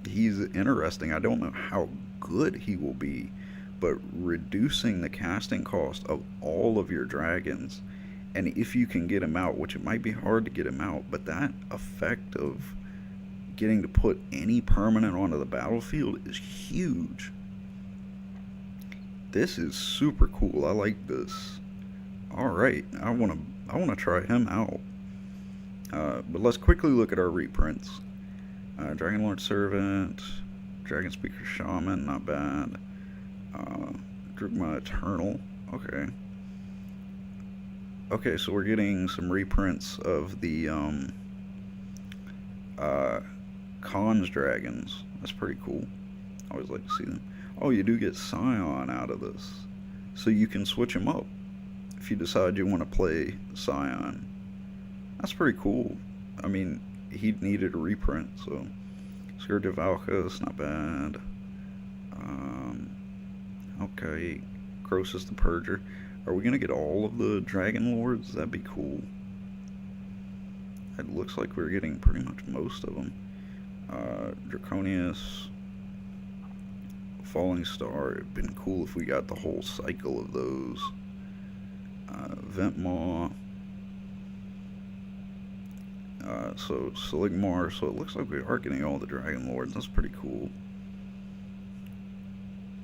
He's interesting. I don't know how good he will be, but reducing the casting cost of all of your dragons, and if you can get him out, which it might be hard to get him out, but that effect of getting to put any permanent onto the battlefield is huge. This is super cool. I like this. All right, I want to try him out. But let's quickly look at our reprints. Dragonlord Servant, Dragon Speaker Shaman, not bad. Drugma Eternal, okay. Okay, so we're getting some reprints of the Khans dragons. That's pretty cool. I always like to see them. Oh, you do get Scion out of this. So you can switch them up if you decide you want to play Scion. That's pretty cool. I mean, he needed a reprint, so Scourge of Valkos, not bad. Okay, Croesus the Purger. Are we gonna get all of the Dragon Lords? That'd be cool. It looks like we're getting pretty much most of them. Draconius, Falling Star. It'd been cool if we got the whole cycle of those. Ventmaw. So Siligmar. So it looks like we are getting all the Dragon Lords. That's pretty cool.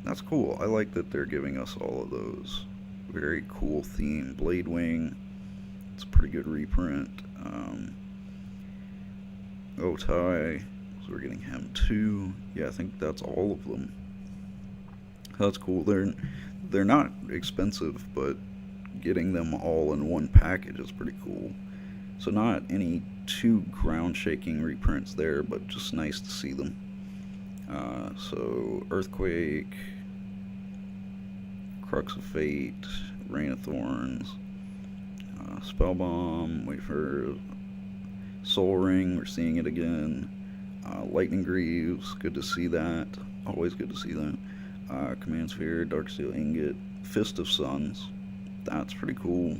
That's cool. I like that they're giving us all of those. Very cool theme. Bladewing. It's a pretty good reprint. Otai. So we're getting him too. Yeah, I think that's all of them. That's cool. They're not expensive, but getting them all in one package is pretty cool. So not any too ground-shaking reprints there, but just nice to see them. So Earthquake, Crux of Fate, Rain of Thorns, Spellbomb, wait for Soul Ring, we're seeing it again. Lightning Greaves, good to see that. Always good to see that. Command Sphere, Darksteel Ingot, Fist of Suns. That's pretty cool.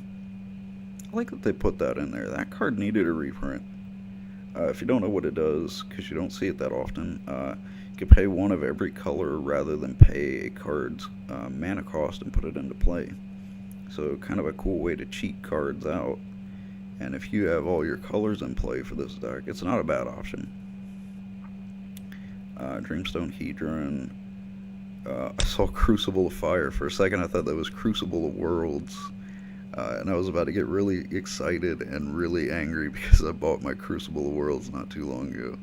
I like that they put that in there. That card needed a reprint. If you don't know what it does, because you don't see it that often, you can pay one of every color rather than pay a card's mana cost and put it into play. So kind of a cool way to cheat cards out. And if you have all your colors in play for this deck, it's not a bad option. Dreamstone Hedron. I saw Crucible of Fire. For a second I thought that was Crucible of Worlds. And I was about to get really excited and really angry because I bought my Crucible of Worlds not too long ago.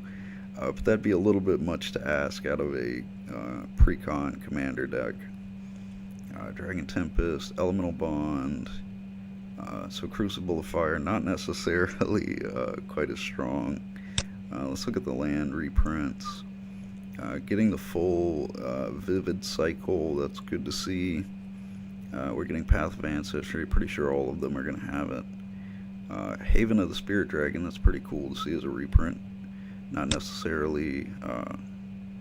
But that'd be a little bit much to ask out of a Precon Commander deck. Dragon Tempest, Elemental Bond, so Crucible of Fire, not necessarily quite as strong. Let's look at the land reprints. Getting the full Vivid Cycle, that's good to see. We're getting Path of Ancestry, pretty sure all of them are going to have it. Haven of the Spirit Dragon, that's pretty cool to see as a reprint. Not necessarily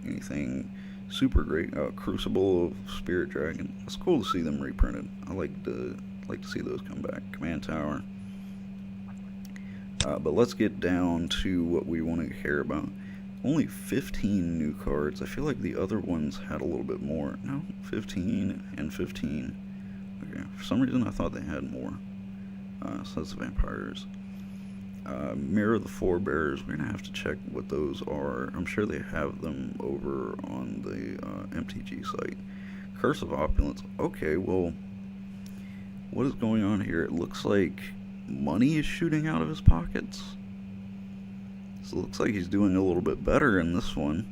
anything super great. Crucible of Spirit Dragon, it's cool to see them reprinted. I like to see those come back. Command Tower. But let's get down to what we want to care about. Only 15 new cards. I feel like the other ones had a little bit more. No, 15 and 15. Okay, for some reason I thought they had more. So that's the Vampires. Mirror of the Forebears, we're going to have to check what those are. I'm sure they have them over on the MTG site. Curse of Opulence. Okay, well, what is going on here? It looks like money is shooting out of his pockets. So it looks like he's doing a little bit better in this one.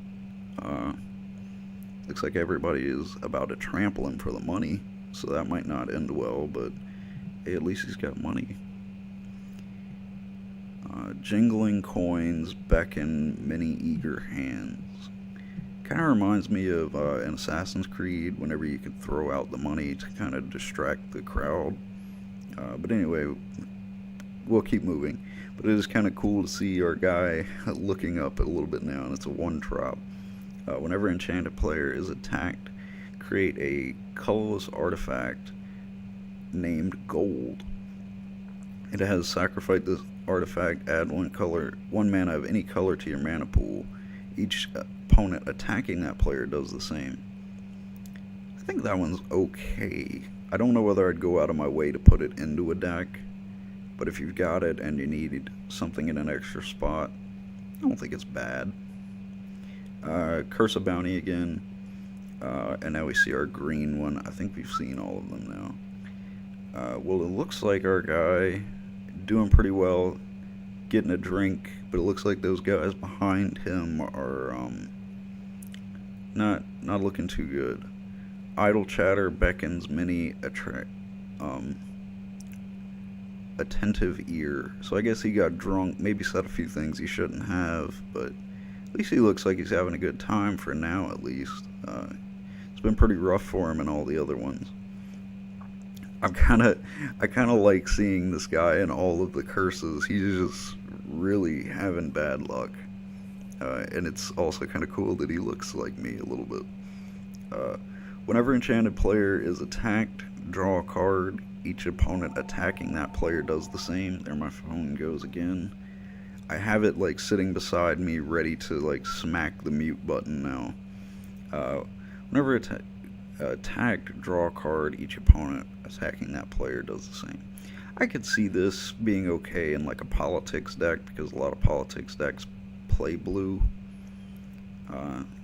Looks like everybody is about to trample him for the money. So that might not end well, but hey, at least he's got money. Jingling coins beckon many eager hands. Kind of reminds me of an Assassin's Creed, whenever you could throw out the money to kind of distract the crowd. But anyway, we'll keep moving. But it is kind of cool to see our guy looking up a little bit now, and it's a 1-drop. Whenever enchanted player is attacked, create a colorless artifact named Gold. It has sacrifice this artifact, add one mana of any color to your mana pool. Each opponent attacking that player does the same. I think that one's okay. I don't know whether I'd go out of my way to put it into a deck, but if you've got it and you need something in an extra spot, I don't think it's bad. Curse of Bounty again, and now we see our green one. I think we've seen all of them now. Well, it looks like our guy doing pretty well, getting a drink, but it looks like those guys behind him are not looking too good. Idle chatter beckons many attentive ear. So I guess he got drunk, maybe said a few things he shouldn't have, but at least he looks like he's having a good time for now, at least. It's been pretty rough for him in all the other ones. I kind of like seeing this guy in all of the curses. He's just really having bad luck. And it's also kind of cool that he looks like me a little bit. Whenever enchanted player is attacked, draw a card. Each opponent attacking that player does the same. There my phone goes again. I have it like sitting beside me ready to like smack the mute button now. Whenever attacked, draw a card. Each opponent attacking that player does the same. I could see this being okay in like a politics deck, because a lot of politics decks play blue.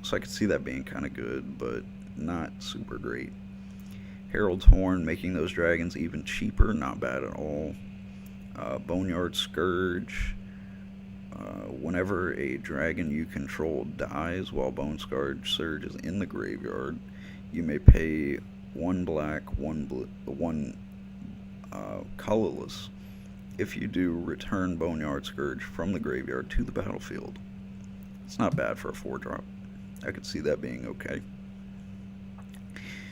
So I could see that being kind of good, but not super great. Herald's Horn, making those dragons even cheaper, not bad at all. Boneyard Scourge. Whenever a dragon you control dies while Bone Surge is in the graveyard, you may pay 1 black, 1 colorless. If you do, return Boneyard Scourge from the graveyard to the battlefield. It's not bad for a 4-drop. I could see that being okay.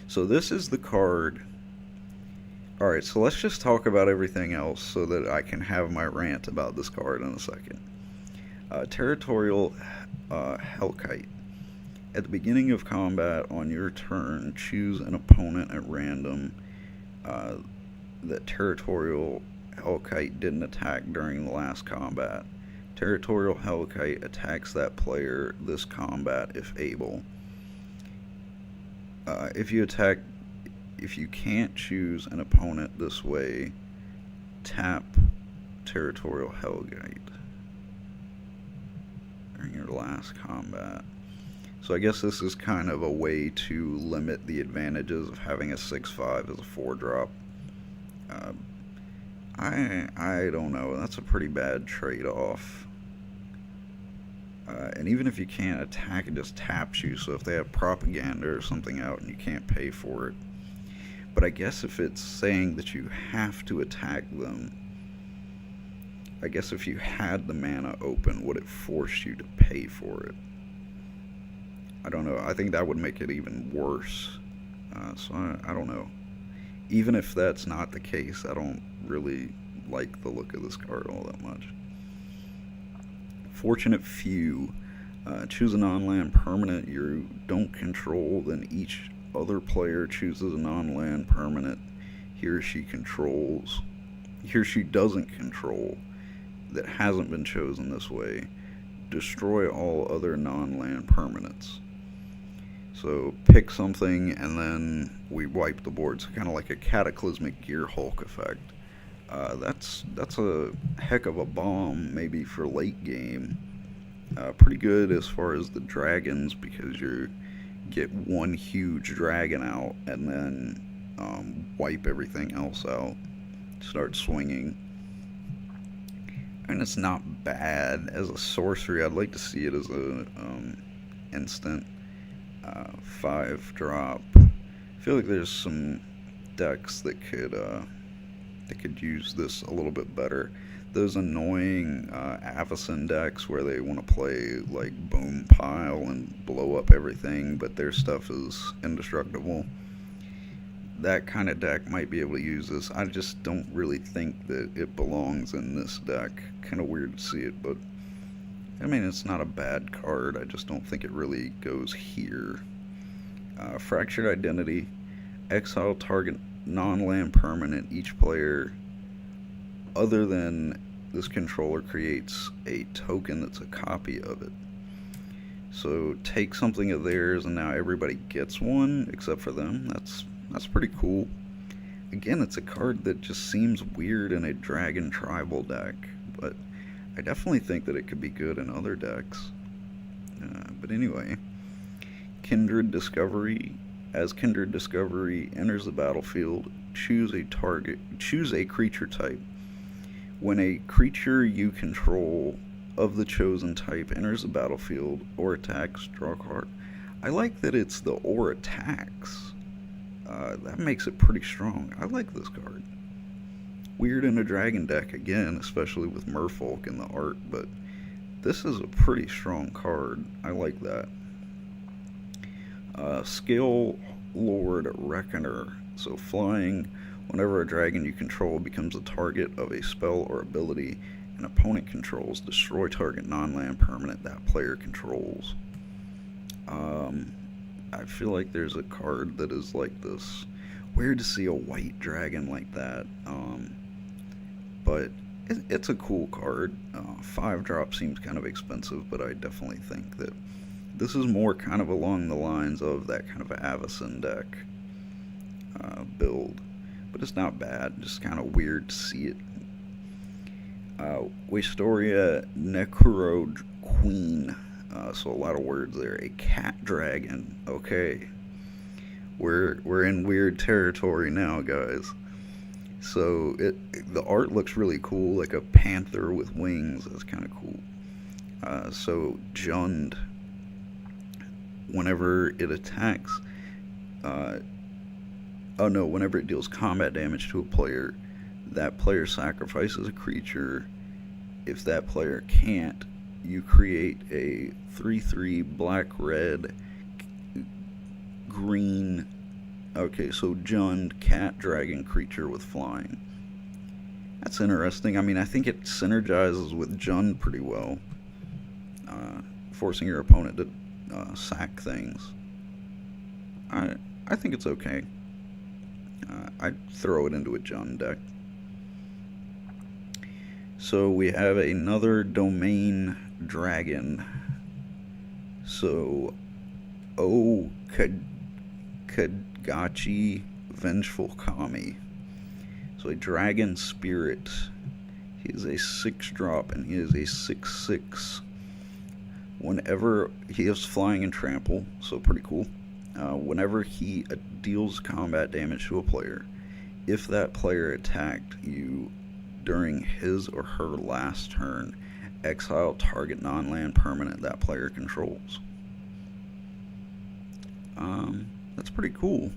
So this is the card. Alright, so let's just talk about everything else so that I can have my rant about this card in a second. Territorial Hellkite. At the beginning of combat on your turn, choose an opponent at random that Territorial Hellkite didn't attack during the last combat. Territorial Hellkite attacks that player this combat if able. If you can't choose an opponent this way, tap Territorial Hellkite during your last combat. So I guess this is kind of a way to limit the advantages of having a 6/5 as a 4-drop. I don't know. That's a pretty bad trade-off. And even if you can't attack, it just taps you. So if they have propaganda or something out and you can't pay for it. But I guess if it's saying that you have to attack them, I guess if you had the mana open, would it force you to pay for it? I don't know. I think that would make it even worse. So I don't know. Even if that's not the case, I don't really like the look of this card all that much. Fortunate Few. Choose a non-land permanent you don't control, then each other player chooses a non-land permanent he or she controls. He or she doesn't control that hasn't been chosen this way. Destroy all other non-land permanents. So pick something and then we wipe the board. So kind of like a Cataclysmic Gear Hulk effect. That's a heck of a bomb maybe for late game. Pretty good as far as the dragons because you get one huge dragon out and then wipe everything else out. Start swinging. And it's not bad as a sorcery. I'd like to see it as a instant 5-drop. I feel like there's some decks that could use this a little bit better. Those annoying Avacyn decks where they want to play like Boom Pile and blow up everything, but their stuff is indestructible. That kind of deck might be able to use this. I just don't really think that it belongs in this deck. Kind of weird to see it, but I mean, it's not a bad card. I just don't think it really goes here. Fractured Identity. Exile target non-land permanent. Each player other than this controller creates a token that's a copy of it. So take something of theirs and now everybody gets one except for them. That's pretty cool. Again, it's a card that just seems weird in a Dragon Tribal deck, but I definitely think that it could be good in other decks. But anyway, Kindred Discovery. As Kindred Discovery enters the battlefield, choose a creature type. When a creature you control of the chosen type enters the battlefield or attacks, draw a card. I like that it's the or attacks. That makes it pretty strong. I like this card. Weird in a dragon deck again, especially with Merfolk in the art, but this is a pretty strong card. I like that. Skill Lord Reckoner. So flying, whenever a dragon you control becomes a target of a spell or ability an opponent controls, destroy target non-land permanent that player controls. I feel like there's a card that is like this. Weird to see a white dragon like that, but it's a cool card. 5-drop seems kind of expensive, but I definitely think that this is more kind of along the lines of that kind of Avacyn deck build, but it's not bad, just kind of weird to see it. Wastoria Necro Queen. So a lot of words there. A cat dragon. Okay, we're in weird territory now, guys. So the art looks really cool, like a panther with wings. That's kind of cool. So Jund. Whenever it attacks, whenever it deals combat damage to a player, that player sacrifices a creature. If that player can't, you create a 3/3 black red green. Okay, so Jund, cat dragon creature with flying. That's interesting. I mean, I think it synergizes with Jund pretty well, forcing your opponent to sack things. I think it's okay. I'd throw it into a Jund deck. So we have another domain dragon. So Kagachi Vengeful Kami. So a dragon spirit. He is a 6-drop and he is a 6/6. Whenever he has flying and trample, so pretty cool. Whenever he deals combat damage to a player, if that player attacked, you during his or her last turn, exile target non-land permanent that player controls. That's pretty cool.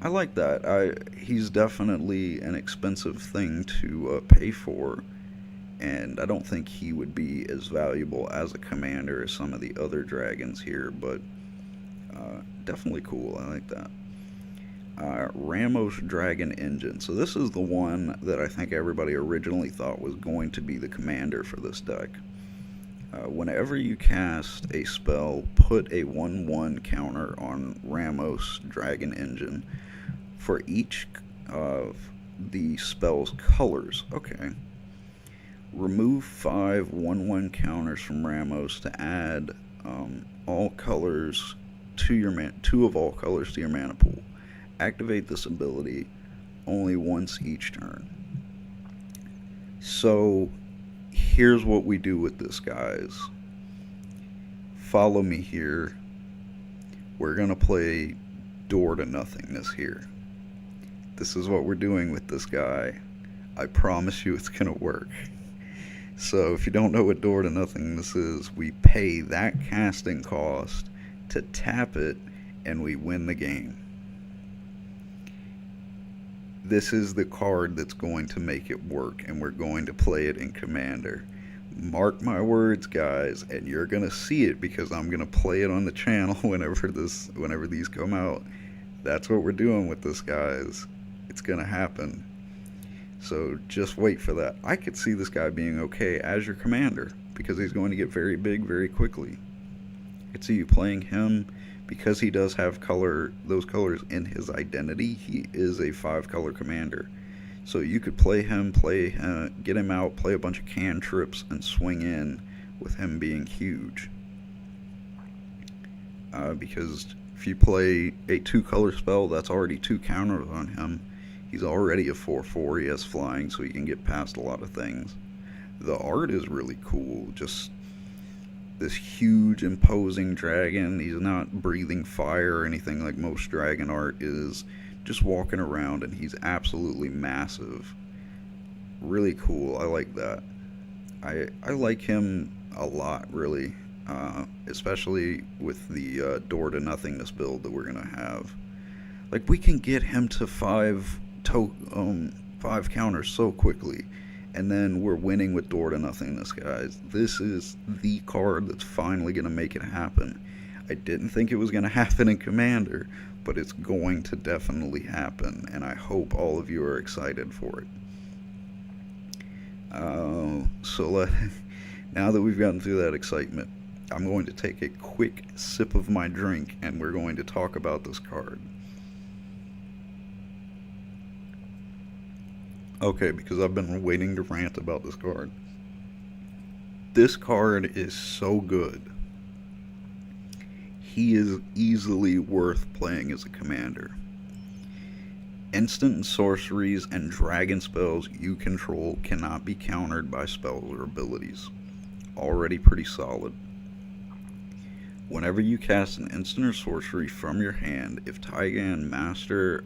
I like that. He's definitely an expensive thing to pay for, and I don't think he would be as valuable as a commander as some of the other dragons here, but definitely cool. I like that. Ramos Dragon Engine. So this is the one that I think everybody originally thought was going to be the commander for this deck. Whenever you cast a spell, put a 1/1 counter on Ramos Dragon Engine for each of the spell's colors. Okay. Remove 5 1/1 counters from Ramos to add all colors to your 2 of all colors to your mana pool. Activate this ability only once each turn. So here's what we do with this, guys. Follow me here. We're gonna play Door to Nothingness here. This is what we're doing with this guy. I promise you it's gonna work. So if you don't know what Door to Nothingness is, we pay that casting cost to tap it and we win the game. This is the card that's going to make it work, and we're going to play it in Commander. Mark my words, guys, and you're gonna see it because I'm gonna play it on the channel whenever these come out. That's what we're doing with this, guys. It's gonna happen. So just wait for that. I could see this guy being okay as your commander because he's going to get very big very quickly. I could see you playing him because he does have those colors in his identity. He is a 5-color commander. So you could play him, get him out, play a bunch of cantrips, and swing in with him being huge. Because if you play a 2-color spell, that's already 2 counters on him. He's already a 4/4, he has flying, so he can get past a lot of things. The art is really cool, just this huge imposing dragon. He's not breathing fire or anything like most dragon art is, just walking around, and he's absolutely massive. Really cool. I like that. I like him a lot, really, especially with the Door to Nothingness build that we're gonna have. Like, we can get him to 5 counters so quickly, and then we're winning with Door to Nothingness, guys. This is the card that's finally going to make it happen. I didn't think it was going to happen in Commander, but it's going to definitely happen, and I hope all of you are excited for it. Now that we've gotten through that excitement, I'm going to take a quick sip of my drink, and we're going to talk about this card. Okay, because I've been waiting to rant about this card. This card is so good. He is easily worth playing as a commander. Instant sorceries and dragon spells you control cannot be countered by spells or abilities. Already pretty solid. Whenever you cast an instant or sorcery from your hand, if Taigan Master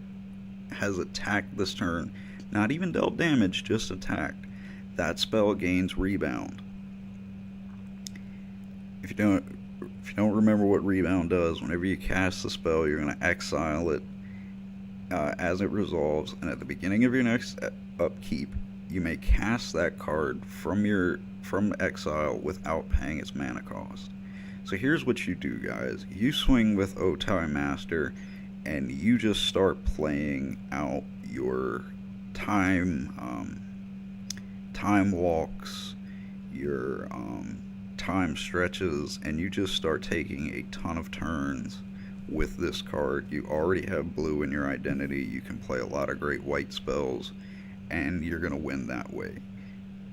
has attacked this turn, not even dealt damage, just attacked, that spell gains rebound. If you don't remember what rebound does, whenever you cast the spell, you're going to exile it as it resolves, and at the beginning of your next upkeep, you may cast that card from exile without paying its mana cost. So here's what you do, guys. You swing with Otai Master, and you just start playing out your time walks, your time stretches, and you just start taking a ton of turns with this card. You already have blue in your identity. You can play a lot of great white spells, and you're going to win that way.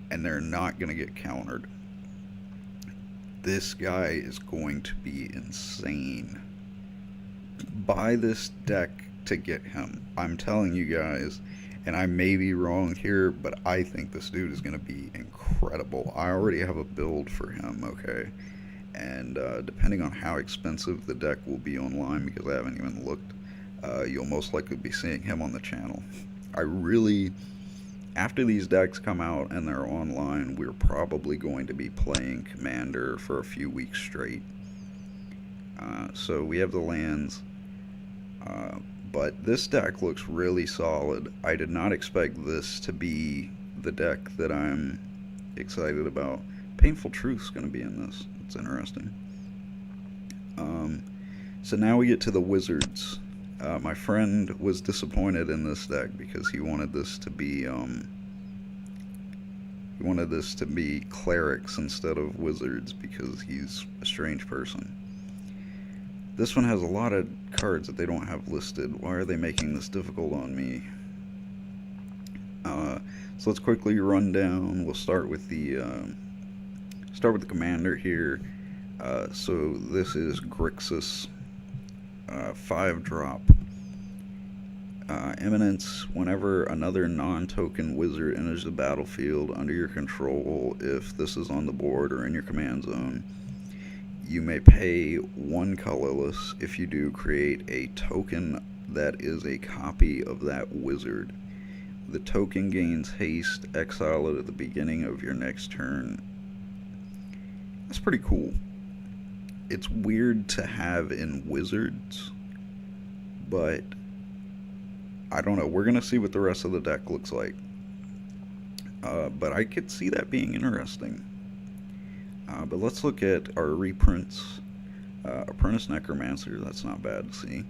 And they're not going to get countered. This guy is going to be insane. Buy this deck to get him. I'm telling you guys, and I may be wrong here, but I think this dude is going to be incredible. I already have a build for him, okay? And depending on how expensive the deck will be online, because I haven't even looked, you'll most likely be seeing him on the channel. I really after these decks come out and they're online, we're probably going to be playing Commander for a few weeks straight. So we have the lands, but this deck looks really solid. I did not expect this to be the deck that I'm excited about. Painful Truth's going to be in this. It's interesting. So now we get to the Wizards. My friend was disappointed in this deck because he wanted this to be clerics instead of wizards because he's a strange person. This one has a lot of cards that they don't have listed. Why are they making this difficult on me? So let's quickly run down. We'll start with the commander here. So this is Grixis, 5-drop. Eminence, whenever another non-token wizard enters the battlefield under your control, if this is on the board or in your command zone, you may pay 1 colorless. If you do, create a token that is a copy of that wizard. The token gains haste, exile it at the beginning of your next turn. That's pretty cool. It's weird to have in wizards, but I don't know. We're going to see what the rest of the deck looks like. But I could see that being interesting. But let's look at our reprints. Apprentice Necromancer, that's not bad to see.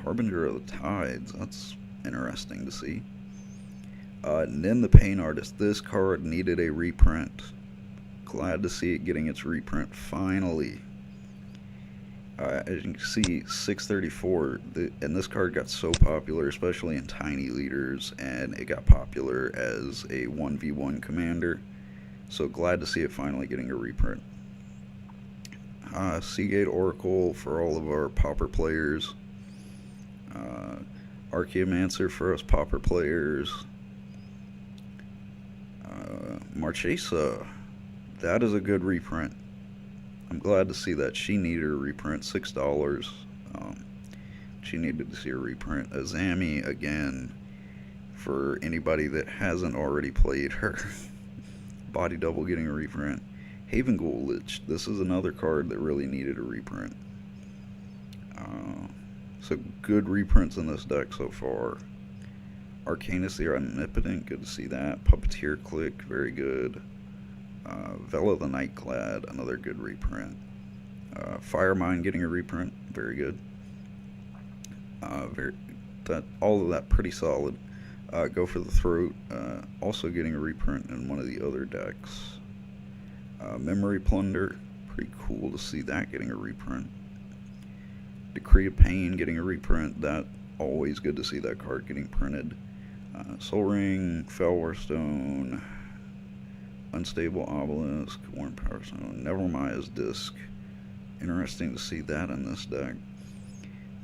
Harbinger of the Tides, that's interesting to see. Nin the Pain Artist, this card needed a reprint. Glad to see it getting its reprint finally. As you can see, 634, and this card got so popular, especially in Tiny Leaders, and it got popular as a 1v1 commander. So glad to see it finally getting a reprint. Seagate Oracle for all of our Pauper players. Archaeomancer for us Pauper players. Marchesa, that is a good reprint. I'm glad to see that. She needed a reprint, $6. She needed to see a reprint. Azami, again, for anybody that hasn't already played her. Body Double getting a reprint. Havenghoul Lich, this is another card that really needed a reprint. So good reprints in this deck so far. Arcanus the Omnipotent, good to see that. Puppeteer Click, very good. Vela the Nightclad, another good reprint. Firemind getting a reprint, very good. All of that pretty solid. Go for the Throat, also getting a reprint in one of the other decks. Memory Plunder, pretty cool to see that getting a reprint. Decree of Pain getting a reprint, that always good to see that card getting printed. Soul Ring, Felwar Stone, Unstable Obelisk, Worn Power Stone, Nevermire's Disc. Interesting to see that in this deck.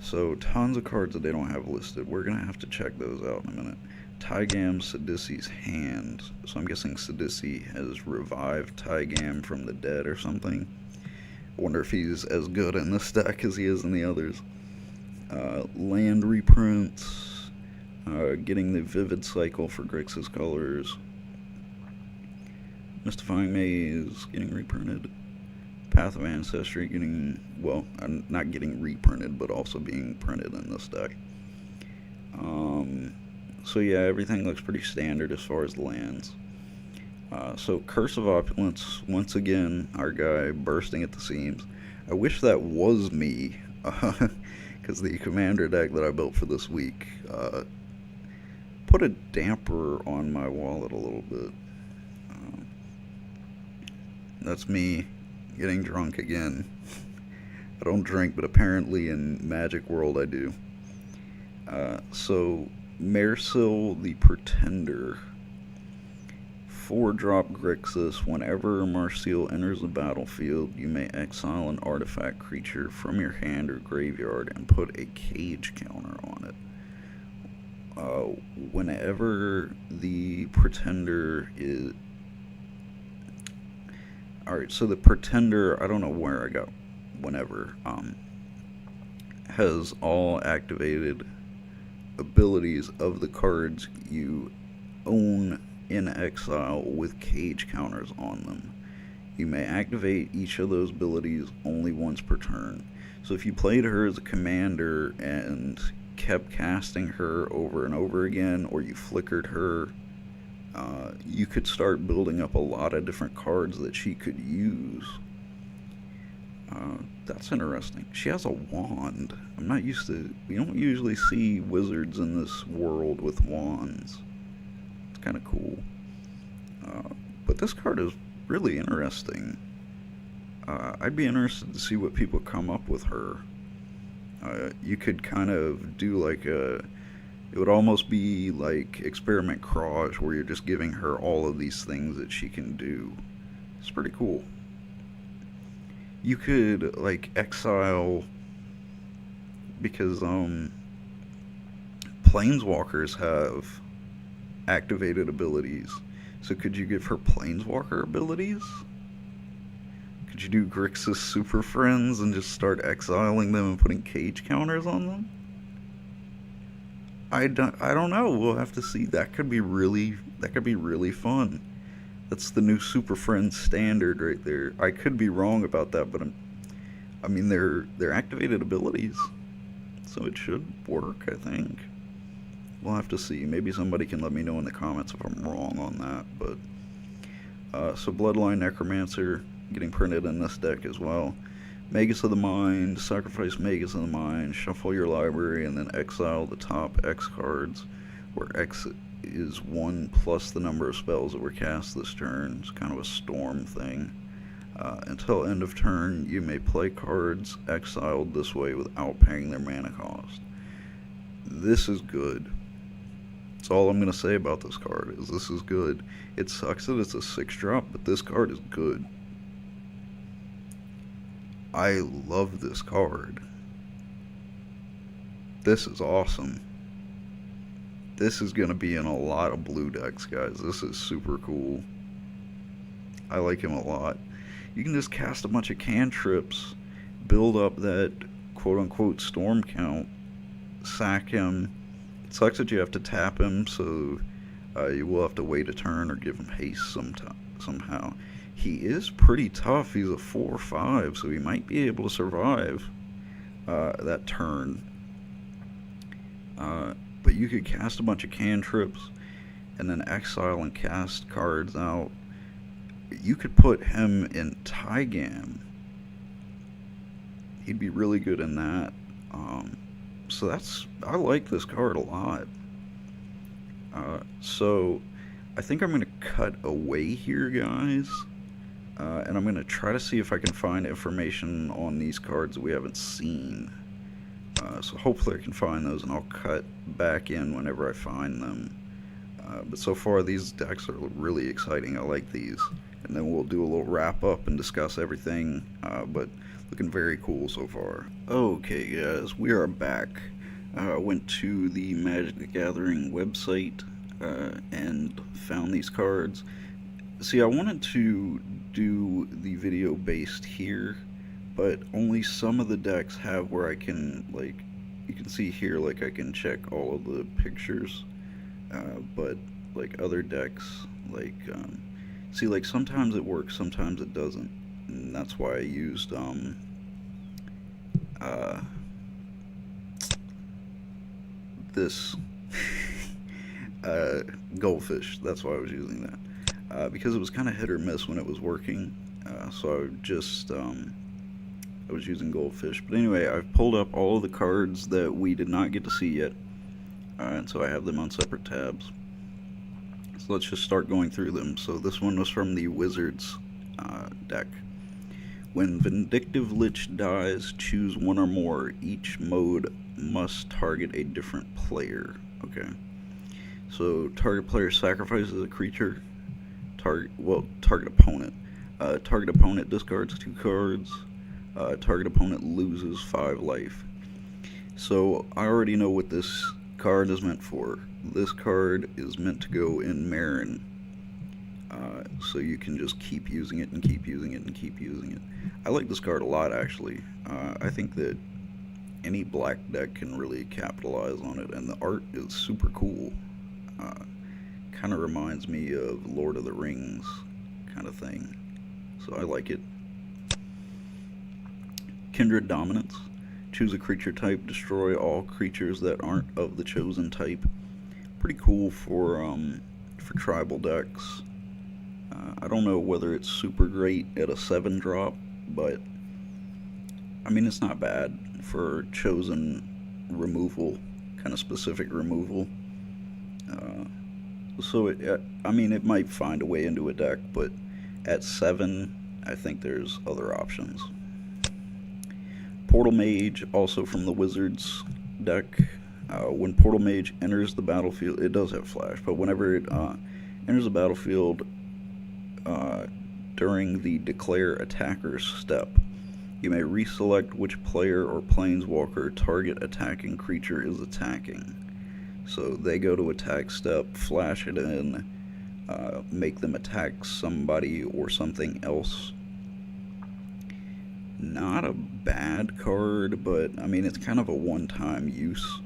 So tons of cards that they don't have listed. We're going to have to check those out in a minute. Tygam Sidisi's Hand. So I'm guessing Sidisi has revived Tygam from the dead or something. I wonder if he's as good in this deck as he is in the others. Land reprints. Getting the Vivid Cycle for Grixis colors. Mystifying Maze getting reprinted. Path of Ancestry getting, well, not getting reprinted, but also being printed in this deck. So yeah, everything looks pretty standard as far as lands. So Curse of Opulence, once again, our guy bursting at the seams. I wish that was me, because the commander deck that I built for this week put a damper on my wallet a little bit. That's me getting drunk again. I don't drink, but apparently in Magic World I do. So Mercil the Pretender, 4-drop Grixis. Whenever Marseille enters the battlefield, you may exile an artifact creature from your hand or graveyard and put a cage counter on it. Whenever the Pretender is... Alright, so the Pretender, I don't know where I got whenever, has all activated abilities of the cards you own in exile with cage counters on them. You may activate each of those abilities only once per turn. So if you played her as a commander and kept casting her over and over again, or you flickered her, you could start building up a lot of different cards that she could use. That's interesting. She has a wand. I'm not used to. We don't usually see wizards in this world with wands. It's kind of cool. But this card is really interesting. I'd be interested to see what people come up with her. You could kind of do like a. It would almost be like Experiment Cross, where you're just giving her all of these things that she can do. It's pretty cool. You could like exile, because planeswalkers have activated abilities. So could you give her planeswalker abilities? Could you do Grixis Super Friends and just start exiling them and putting cage counters on them? I don't know. We'll have to see. That could be really fun. That's the new Super Friends standard right there. I could be wrong about that, but I mean they're activated abilities, so it should work. I think we'll have to see. Maybe somebody can let me know in the comments if I'm wrong on that. But so Bloodline Necromancer getting printed in this deck as well. Magus of the Mind, sacrifice Magus of the Mind, shuffle your library, and then exile the top X cards, where X is 1 plus the number of spells that were cast this turn. It's kind of a storm thing. Until end of turn, you may play cards exiled this way without paying their mana cost. This is good. That's all I'm going to say about this card, is this is good. It sucks that it's a 6-drop, but this card is good. I love this card. This is awesome. This is going to be in a lot of blue decks, guys. This is super cool. I like him a lot. You can just cast a bunch of cantrips, build up that quote-unquote storm count, sack him. It sucks that you have to tap him, so you will have to wait a turn or give him haste somehow. He is pretty tough. He's a 4/5, so he might be able to survive that turn. But you could cast a bunch of cantrips and then exile and cast cards out. You could put him in Tygam. He'd be really good in that. So I like this card a lot. So I think I'm going to cut away here, guys. And I'm going to try to see if I can find information on these cards that we haven't seen. So hopefully I can find those, and I'll cut back in whenever I find them. But so far these decks are really exciting. I like these. And then we'll do a little wrap up and discuss everything. But looking very cool so far. Okay guys, we are back. I went to the Magic the Gathering website and found these cards. See, I wanted to do the video based here, but only some of the decks have where I can, like, you can see here, like, I can check all of the pictures, but, like, other decks, like, see, like, sometimes it works, sometimes it doesn't, and that's why I used, this, Goldfish. That's why I was using that. Because it was kind of hit or miss when it was working, so I was using Goldfish. But anyway, I've pulled up all of the cards that we did not get to see yet, and so I have them on separate tabs. So let's just start going through them. So this one was from the Wizards deck. When Vindictive Lich dies, choose one or more. Each mode must target a different player. Okay. So target player sacrifices a creature. Target opponent. Target opponent discards 2 cards. Target opponent loses 5 life. So I already know what this card is meant for. This card is meant to go in Marin. So you can just keep using it and keep using it and keep using it. I like this card a lot, actually. I think that any black deck can really capitalize on it, and the art is super cool. Uh, Kind of reminds me of Lord of the Rings kind of thing, so I like it. Kindred Dominance. Choose a creature type, destroy all creatures that aren't of the chosen type. Pretty cool for tribal decks. I don't know whether it's super great at a 7 drop, but I mean it's not bad for chosen removal, kind of specific removal. Uh, so I mean it might find a way into a deck, but at 7, I think there's other options. Portal Mage, also from the Wizards deck. When Portal Mage enters the battlefield, it does have flash, but whenever it enters the battlefield uh, during the declare attacker step, you may reselect which player or planeswalker target attacking creature is attacking. So they go to attack step, flash it in, make them attack somebody or something else. Not a bad card, but I mean, it's kind of a one time use,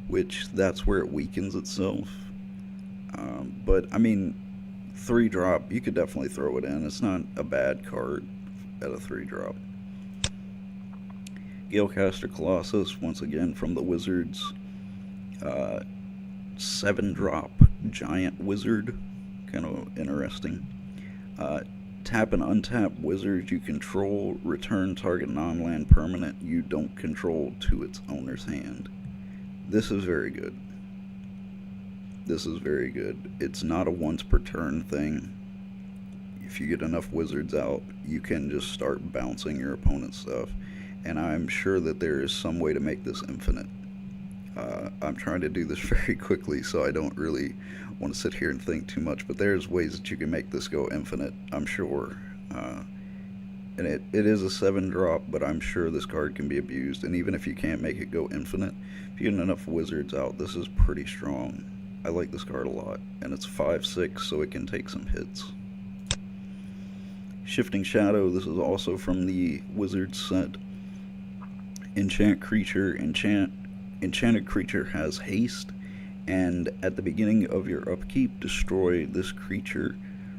which that's where it weakens itself. But I mean, 3 drop, you could definitely throw it in. It's not a bad card at a 3 drop. Galecaster Colossus, once again from the Wizards. Uh, 7 drop giant wizard, kind of interesting. Uh, Tap and untap wizards you control, return target non-land permanent you don't control to its owner's hand. This is very good. This is very good. It's not a once per turn thing. If you get enough wizards out, you can just start bouncing your opponent's stuff. And I'm sure that there is some way to make this infinite. I'm trying to do this very quickly, so I don't really want to sit here and think too much, but there's ways that you can make this go infinite, I'm sure. And it is a 7 drop, but I'm sure this card can be abused, and even if you can't make it go infinite, if you get enough wizards out, this is pretty strong. I like this card a lot, and it's 5/6, so it can take some hits. Shifting Shadow, this is also from the Wizard set. Enchant creature, enchanted creature has haste, and at the beginning of your upkeep, destroy this creature.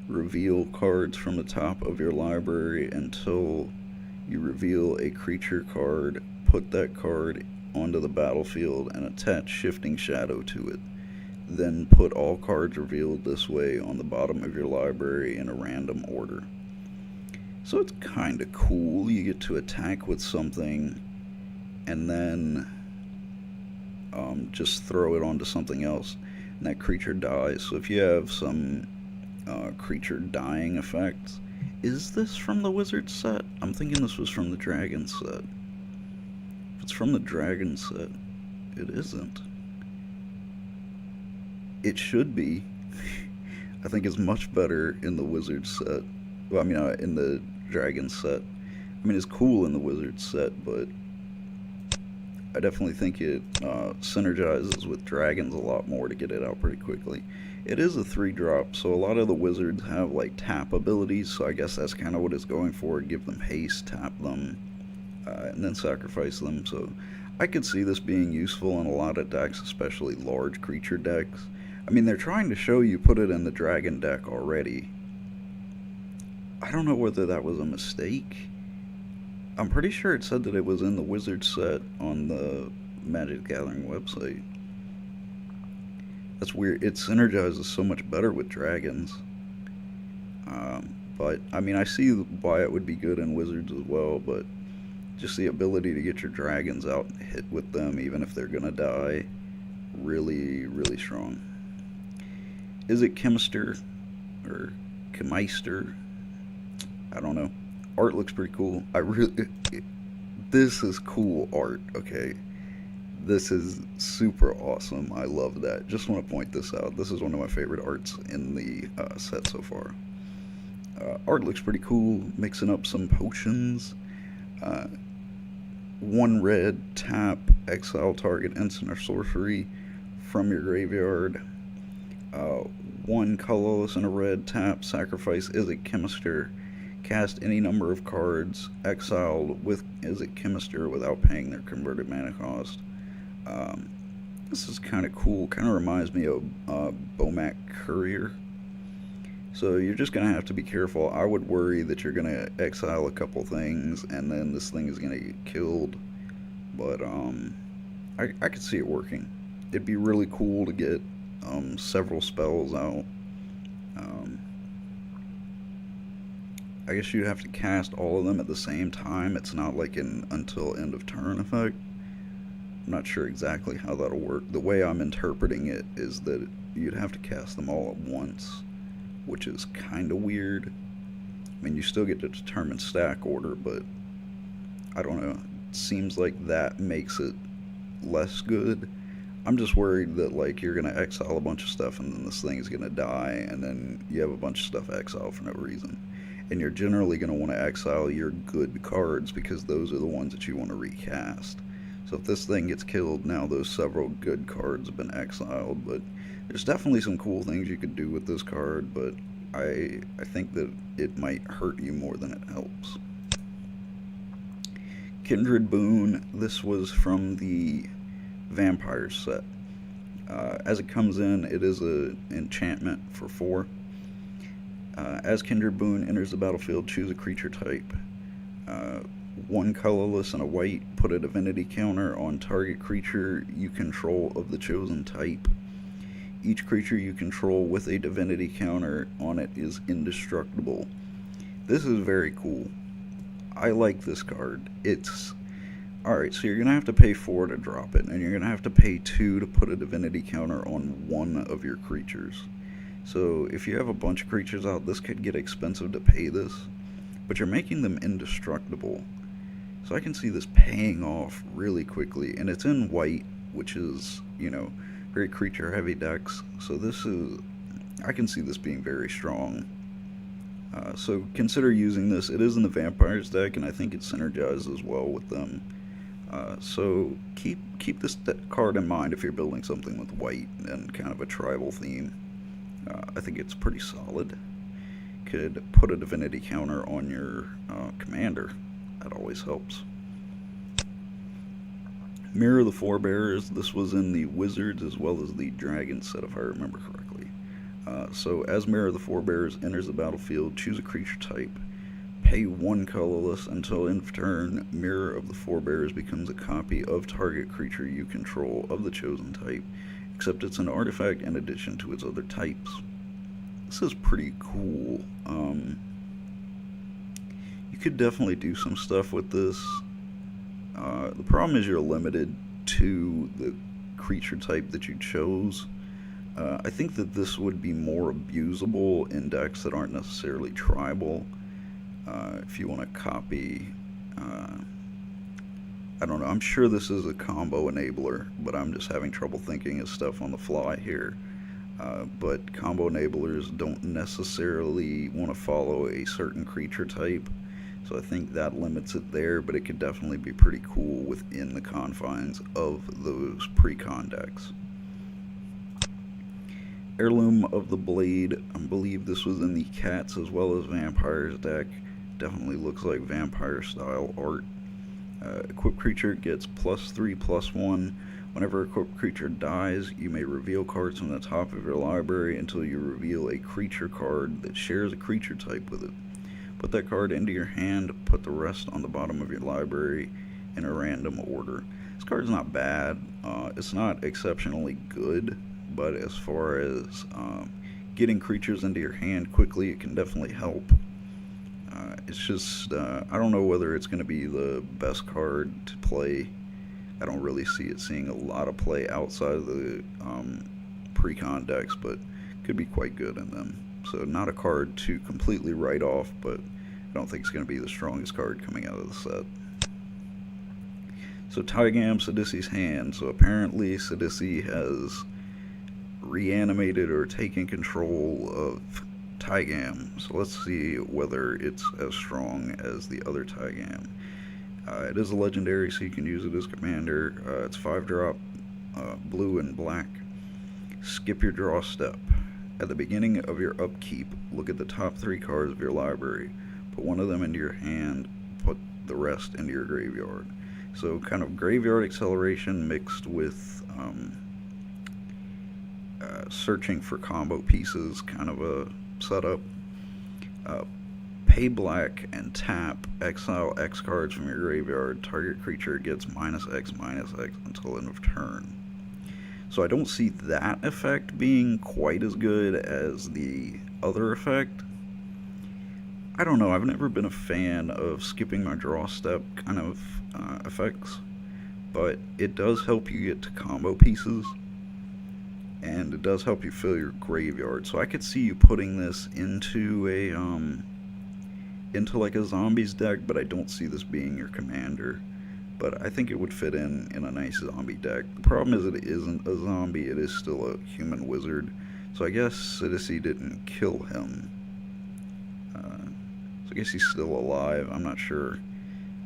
Reveal cards from the top of your library until you reveal a creature card. Put that card onto the battlefield and attach Shifting Shadow to it. Then put all cards revealed this way on the bottom of your library in a random order. So it's kind of cool. You get to attack with something and then just throw it onto something else, and that creature dies. So if you have some creature dying effects, is this from the Wizard set? I'm thinking this was from the Dragon set. If it's from the Dragon set, it isn't. It should be. I think it's much better in the Wizard set. Well, I mean, in the Dragon set. I mean, it's cool in the Wizard set, but I definitely think it synergizes with dragons a lot more to get it out pretty quickly. It is a 3 drop, so a lot of the wizards have like tap abilities, so I guess that's kind of what it's going for. Give them haste, tap them, and then sacrifice them. So I could see this being useful in a lot of decks, especially large creature decks. I mean, they're trying to show you put it in the dragon deck already. I don't know whether that was a mistake. I'm pretty sure it said that it was in the Wizard set on the Magic the Gathering website. That's weird. It synergizes so much better with dragons. But, I mean, I see why it would be good in Wizards as well, but just the ability to get your dragons out and hit with them, even if they're gonna die, really, really strong. Is it Chemister? Or Chemeister? I don't know. Art looks pretty cool. This is cool art, okay? This is super awesome. I love that. Just want to point this out. This is one of my favorite arts in the set so far. Art looks pretty cool. Mixing up some potions. 1 red, tap, exile target instant or sorcery from your graveyard. 1 colorless and a red, tap, sacrifice Is it Chemister. Cast any number of cards exiled with Izzet Chemister without paying their converted mana cost. Um, this is kind of cool. Kind of reminds me of Bomat Courier. So you're just going to have to be careful. I would worry that you're going to exile a couple things and then this thing is going to get killed. But I could see it working. It'd be really cool to get several spells out. Um, I guess you'd have to cast all of them at the same time. It's not like an until end of turn effect. I'm not sure exactly how that'll work. The way I'm interpreting it is that you'd have to cast them all at once, which is kind of weird. I mean, you still get to determine stack order, but I don't know. It seems like that makes it less good. I'm just worried that like you're gonna exile a bunch of stuff and then this thing is gonna die, and then you have a bunch of stuff exiled for no reason. And you're generally gonna want to exile your good cards because those are the ones that you want to recast. So if this thing gets killed, now those several good cards have been exiled. But there's definitely some cool things you could do with this card, but I think that it might hurt you more than it helps. Kindred Boon. This was from the Vampire set. As it comes in, it is an enchantment for 4. As Kindred Boon enters the battlefield, choose a creature type. 1 colorless and a white, put a divinity counter on target creature you control of the chosen type. Each creature you control with a divinity counter on it is indestructible. This is very cool. I like this card. It's alright, so you're going to have to pay 4 to drop it, and you're going to have to pay 2 to put a divinity counter on one of your creatures. So if you have a bunch of creatures out, this could get expensive to pay this, but you're making them indestructible. So I can see this paying off really quickly, and it's in white, which is, very creature heavy decks. So I can see this being very strong. So consider using this. It is in the Vampires deck, and I think it synergizes well with them. So keep this card in mind if you're building something with white and kind of a tribal theme. I think it's pretty solid. Could put a divinity counter on your commander. That always helps. Mirror of the Forebears. This was in the Wizards as well as the Dragon set, if I remember correctly. So as Mirror of the Forebears enters the battlefield, choose a creature type. Pay 1 colorless until end of turn. Mirror of the Forebears becomes a copy of target creature you control of the chosen type, except it's an artifact in addition to its other types. This is pretty cool. You could definitely do some stuff with this. The problem is you're limited to the creature type that you chose. I think that this would be more abusable in decks that aren't necessarily tribal. If you want to copy, I don't know, I'm sure this is a combo enabler, but I'm just having trouble thinking of stuff on the fly here. But combo enablers don't necessarily want to follow a certain creature type, so I think that limits it there, but it could definitely be pretty cool within the confines of those pre-con decks. Heirloom of the Blade. I believe this was in the Cats as well as Vampires deck. Definitely looks like vampire style art. Equipped creature gets +3/+1. Whenever a equipped creature dies, you may reveal cards from the top of your library until you reveal a creature card that shares a creature type with it. Put that card into your hand, put the rest on the bottom of your library in a random order. This card's not bad. It's not exceptionally good, but as far as getting creatures into your hand quickly, it can definitely help. It's just, I don't know whether it's going to be the best card to play. I don't really see it seeing a lot of play outside of the pre-con decks, but could be quite good in them. So not a card to completely write off, but I don't think it's going to be the strongest card coming out of the set. So Tygam, Sidisi's Hand. So apparently Sidisi has reanimated or taken control of Tygam. So let's see whether it's as strong as the other Tygam. It is a legendary, so you can use it as commander. It's 5-drop, blue and black. Skip your draw step. At the beginning of your upkeep, look at the top 3 cards of your library. put one of them into your hand, put the rest into your graveyard. So kind of graveyard acceleration mixed with searching for combo pieces, kind of a setup. Uh, Pay black and tap, exile X cards from your graveyard. Target creature gets -X until end of turn. So I don't see that effect being quite as good as the other effect. I don't know, I've never been a fan of skipping my draw step kind of effects, but it does help you get to combo pieces, and it does help you fill your graveyard. So I could see you putting this into like a zombies deck, but I don't see this being your commander. But I think it would fit in a nice zombie deck. The problem is it isn't a zombie, it is still a human wizard. So I guess Sidisi didn't kill him. So I guess he's still alive, I'm not sure.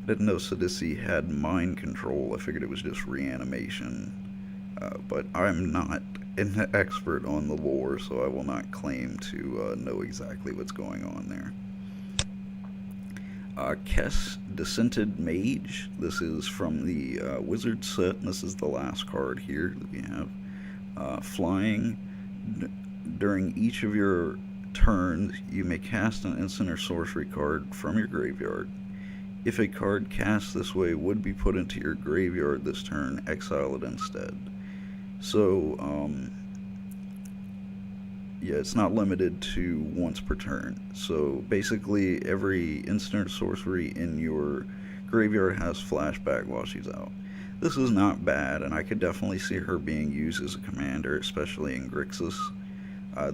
I didn't know Sidisi had mind control, I figured it was just reanimation. But I'm not an expert on the lore, so I will not claim to know exactly what's going on there. Kess, Dissented Mage. This is from the Wizard set, and this is the last card here that we have. Flying. During each of your turns, you may cast an instant or sorcery card from your graveyard. If a card cast this way would be put into your graveyard this turn, exile it instead. So, yeah, it's not limited to once per turn. So basically, every instant sorcery in your graveyard has flashback while she's out. This is not bad, and I could definitely see her being used as a commander, especially in Grixis.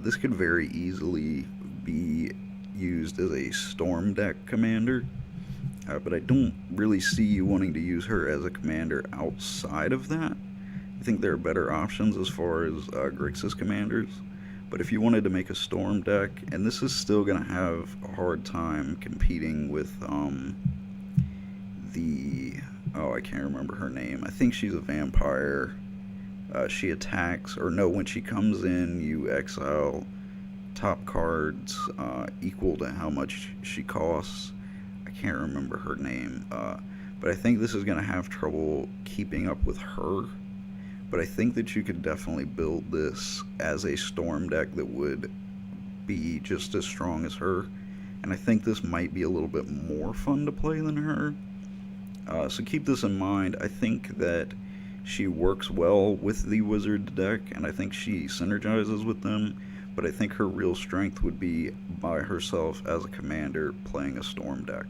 This could very easily be used as a Storm deck commander, but I don't really see you wanting to use her as a commander outside of that. I think there are better options as far as Grixis commanders. But if you wanted to make a Storm deck, and this is still going to have a hard time competing with I can't remember her name. I think she's a vampire. She attacks, or no, when she comes in, you exile top cards equal to how much she costs. I can't remember her name. But I think this is going to have trouble keeping up with her. But I think that you could definitely build this as a Storm deck that would be just as strong as her. And I think this might be a little bit more fun to play than her. So keep this in mind. I think that she works well with the Wizard deck, and I think she synergizes with them. But I think her real strength would be by herself as a commander playing a Storm deck.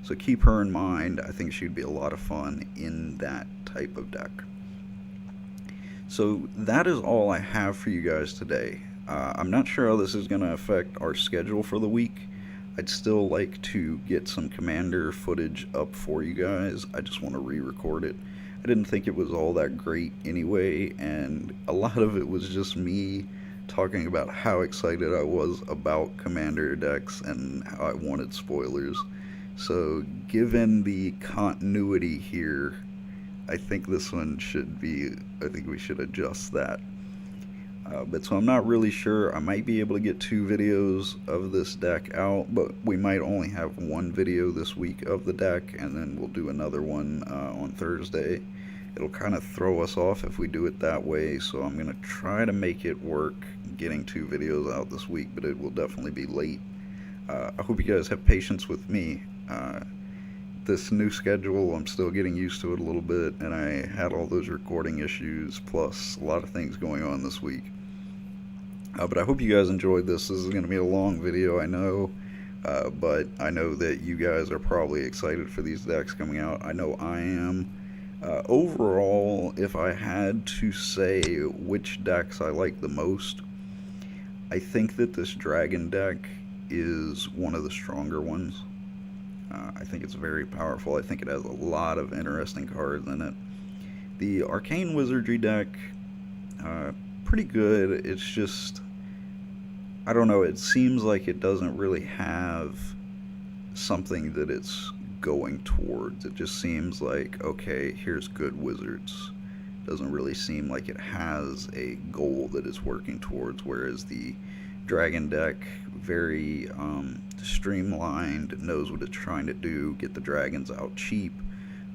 So keep her in mind. I think she'd be a lot of fun in that type of deck. So that is all I have for you guys today. I'm not sure how this is going to affect our schedule for the week. I'd still like to get some Commander footage up for you guys. I just want to re-record it. I didn't think it was all that great anyway, and a lot of it was just me talking about how excited I was about Commander decks and how I wanted spoilers. So given the continuity here, I think this one should be, I think we should adjust that. But so I'm not really sure. I might be able to get 2 videos of this deck out, but we might only have 1 video this week of the deck, and then we'll do another one on Thursday. It'll kind of throw us off if we do it that way, so I'm going to try to make it work getting 2 videos out this week, but it will definitely be late. I hope you guys have patience with me. This new schedule, I'm still getting used to it a little bit, and I had all those recording issues, plus a lot of things going on this week. But I hope you guys enjoyed this. This is going to be a long video, I know, but I know that you guys are probably excited for these decks coming out. I know I am. Overall, if I had to say which decks I like the most, I think that this Dragon deck is one of the stronger ones. I think it's very powerful. I think it has a lot of interesting cards in it. The Arcane Wizardry deck, pretty good. It's just, I don't know, it seems like it doesn't really have something that it's going towards. It just seems like, okay, here's good wizards. Doesn't really seem like it has a goal that it's working towards, whereas the dragon deck, very streamlined, knows what it's trying to do, get the dragons out cheap,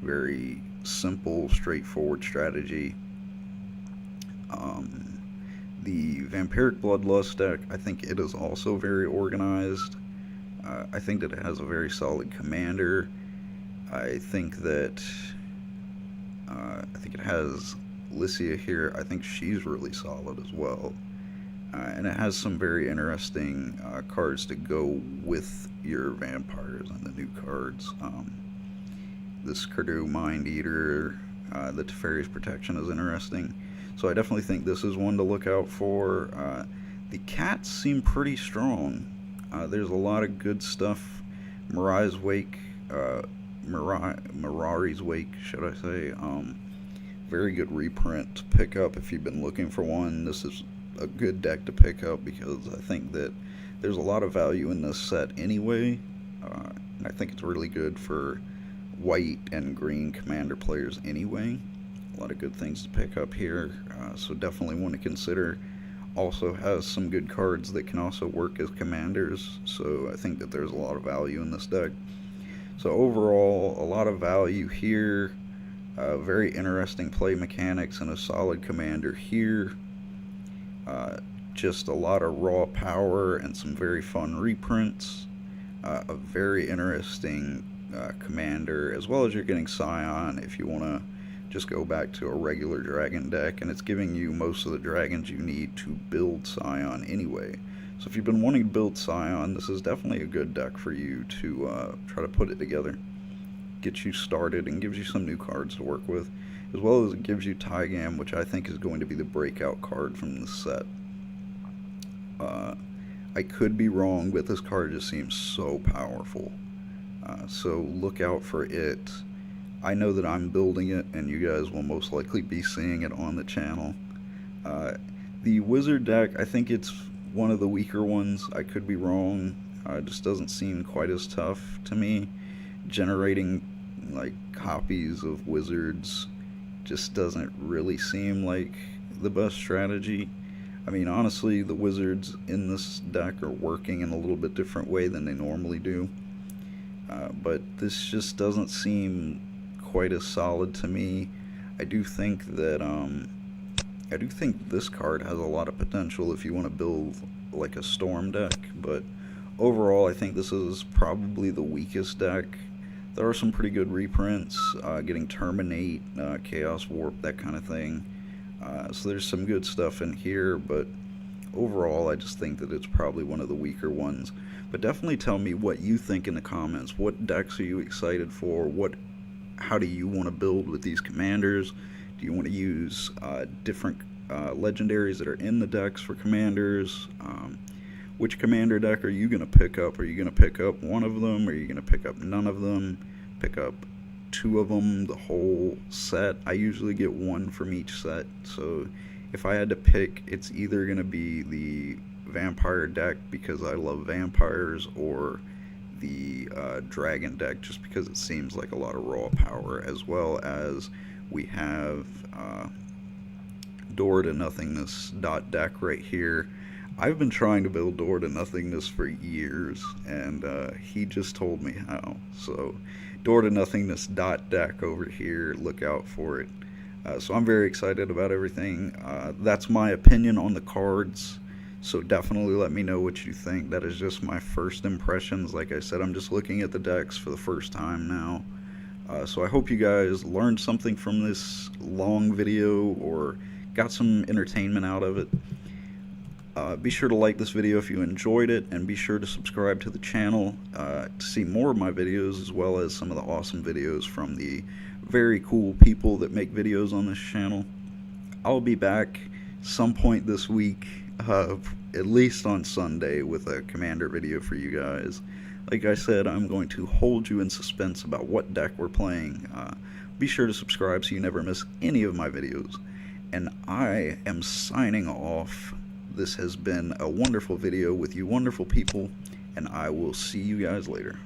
very simple, straightforward strategy. The Vampiric Bloodlust deck, I think it is also very organized. I think that it has a very solid commander. I think that it has Lycia here. I think she's really solid as well. And it has some very interesting cards to go with your vampires and the new cards. This Cardu Mind Eater, the Teferi's Protection is interesting. So I definitely think this is one to look out for. The cats seem pretty strong. There's a lot of good stuff. Mirari's Wake, should I say. Very good reprint to pick up if you've been looking for one. This is a good deck to pick up because I think that there's a lot of value in this set anyway. And I think it's really good for white and green commander players anyway. A lot of good things to pick up here, so definitely want to consider. Also has some good cards that can also work as commanders, so I think that there's a lot of value in this deck. So overall, a lot of value here, very interesting play mechanics and a solid commander here. Just a lot of raw power and some very fun reprints. A very interesting commander, as well as you're getting Scion if you want to just go back to a regular dragon deck, and it's giving you most of the dragons you need to build Scion anyway. So if you've been wanting to build Scion, this is definitely a good deck for you to try to put it together, get you started, and gives you some new cards to work with, as well as it gives you Tygam, which I think is going to be the breakout card from this set. I could be wrong, but this card just seems so powerful. So look out for it. I know that I'm building it, and you guys will most likely be seeing it on the channel. The Wizard deck, I think it's one of the weaker ones. I could be wrong. It just doesn't seem quite as tough to me. Generating like copies of Wizards just doesn't really seem like the best strategy. I mean, honestly, the Wizards in this deck are working in a little bit different way than they normally do. But this just doesn't seem quite as solid to me. I do think that this card has a lot of potential if you want to build like a Storm deck, but overall I think this is probably the weakest deck. There are some pretty good reprints, getting Terminate, Chaos Warp, that kind of thing. So there's some good stuff in here, but overall I just think that it's probably one of the weaker ones. But definitely tell me what you think in the comments. What decks are you excited for? How do you want to build with these commanders? Do you want to use different legendaries that are in the decks for commanders? Which commander deck are you going to pick up? Are you going to pick up one of them? Are you going to pick up none of them? Pick up two of them, the whole set? I usually get one from each set, so if I had to pick, it's either going to be the vampire deck because I love vampires, or the dragon deck just because it seems like a lot of raw power, as well as we have Door to Nothingness deck right here. I've been trying to build Door to Nothingness for years, and he just told me how. So Door to Nothingness deck over here, look out for it. So I'm very excited about everything. That's my opinion on the cards, so definitely let me know what you think. That is just my first impressions. Like I said, I'm just looking at the decks for the first time now. So I hope you guys learned something from this long video or got some entertainment out of it. Be sure to like this video if you enjoyed it, and be sure to subscribe to the channel to see more of my videos, as well as some of the awesome videos from the very cool people that make videos on this channel. I'll be back some point this week, at least on Sunday, with a commander video for you guys. Like I said, I'm going to hold you in suspense about what deck we're playing. Be sure to subscribe so you never miss any of my videos. And I am signing off. This has been a wonderful video with you wonderful people, and I will see you guys later.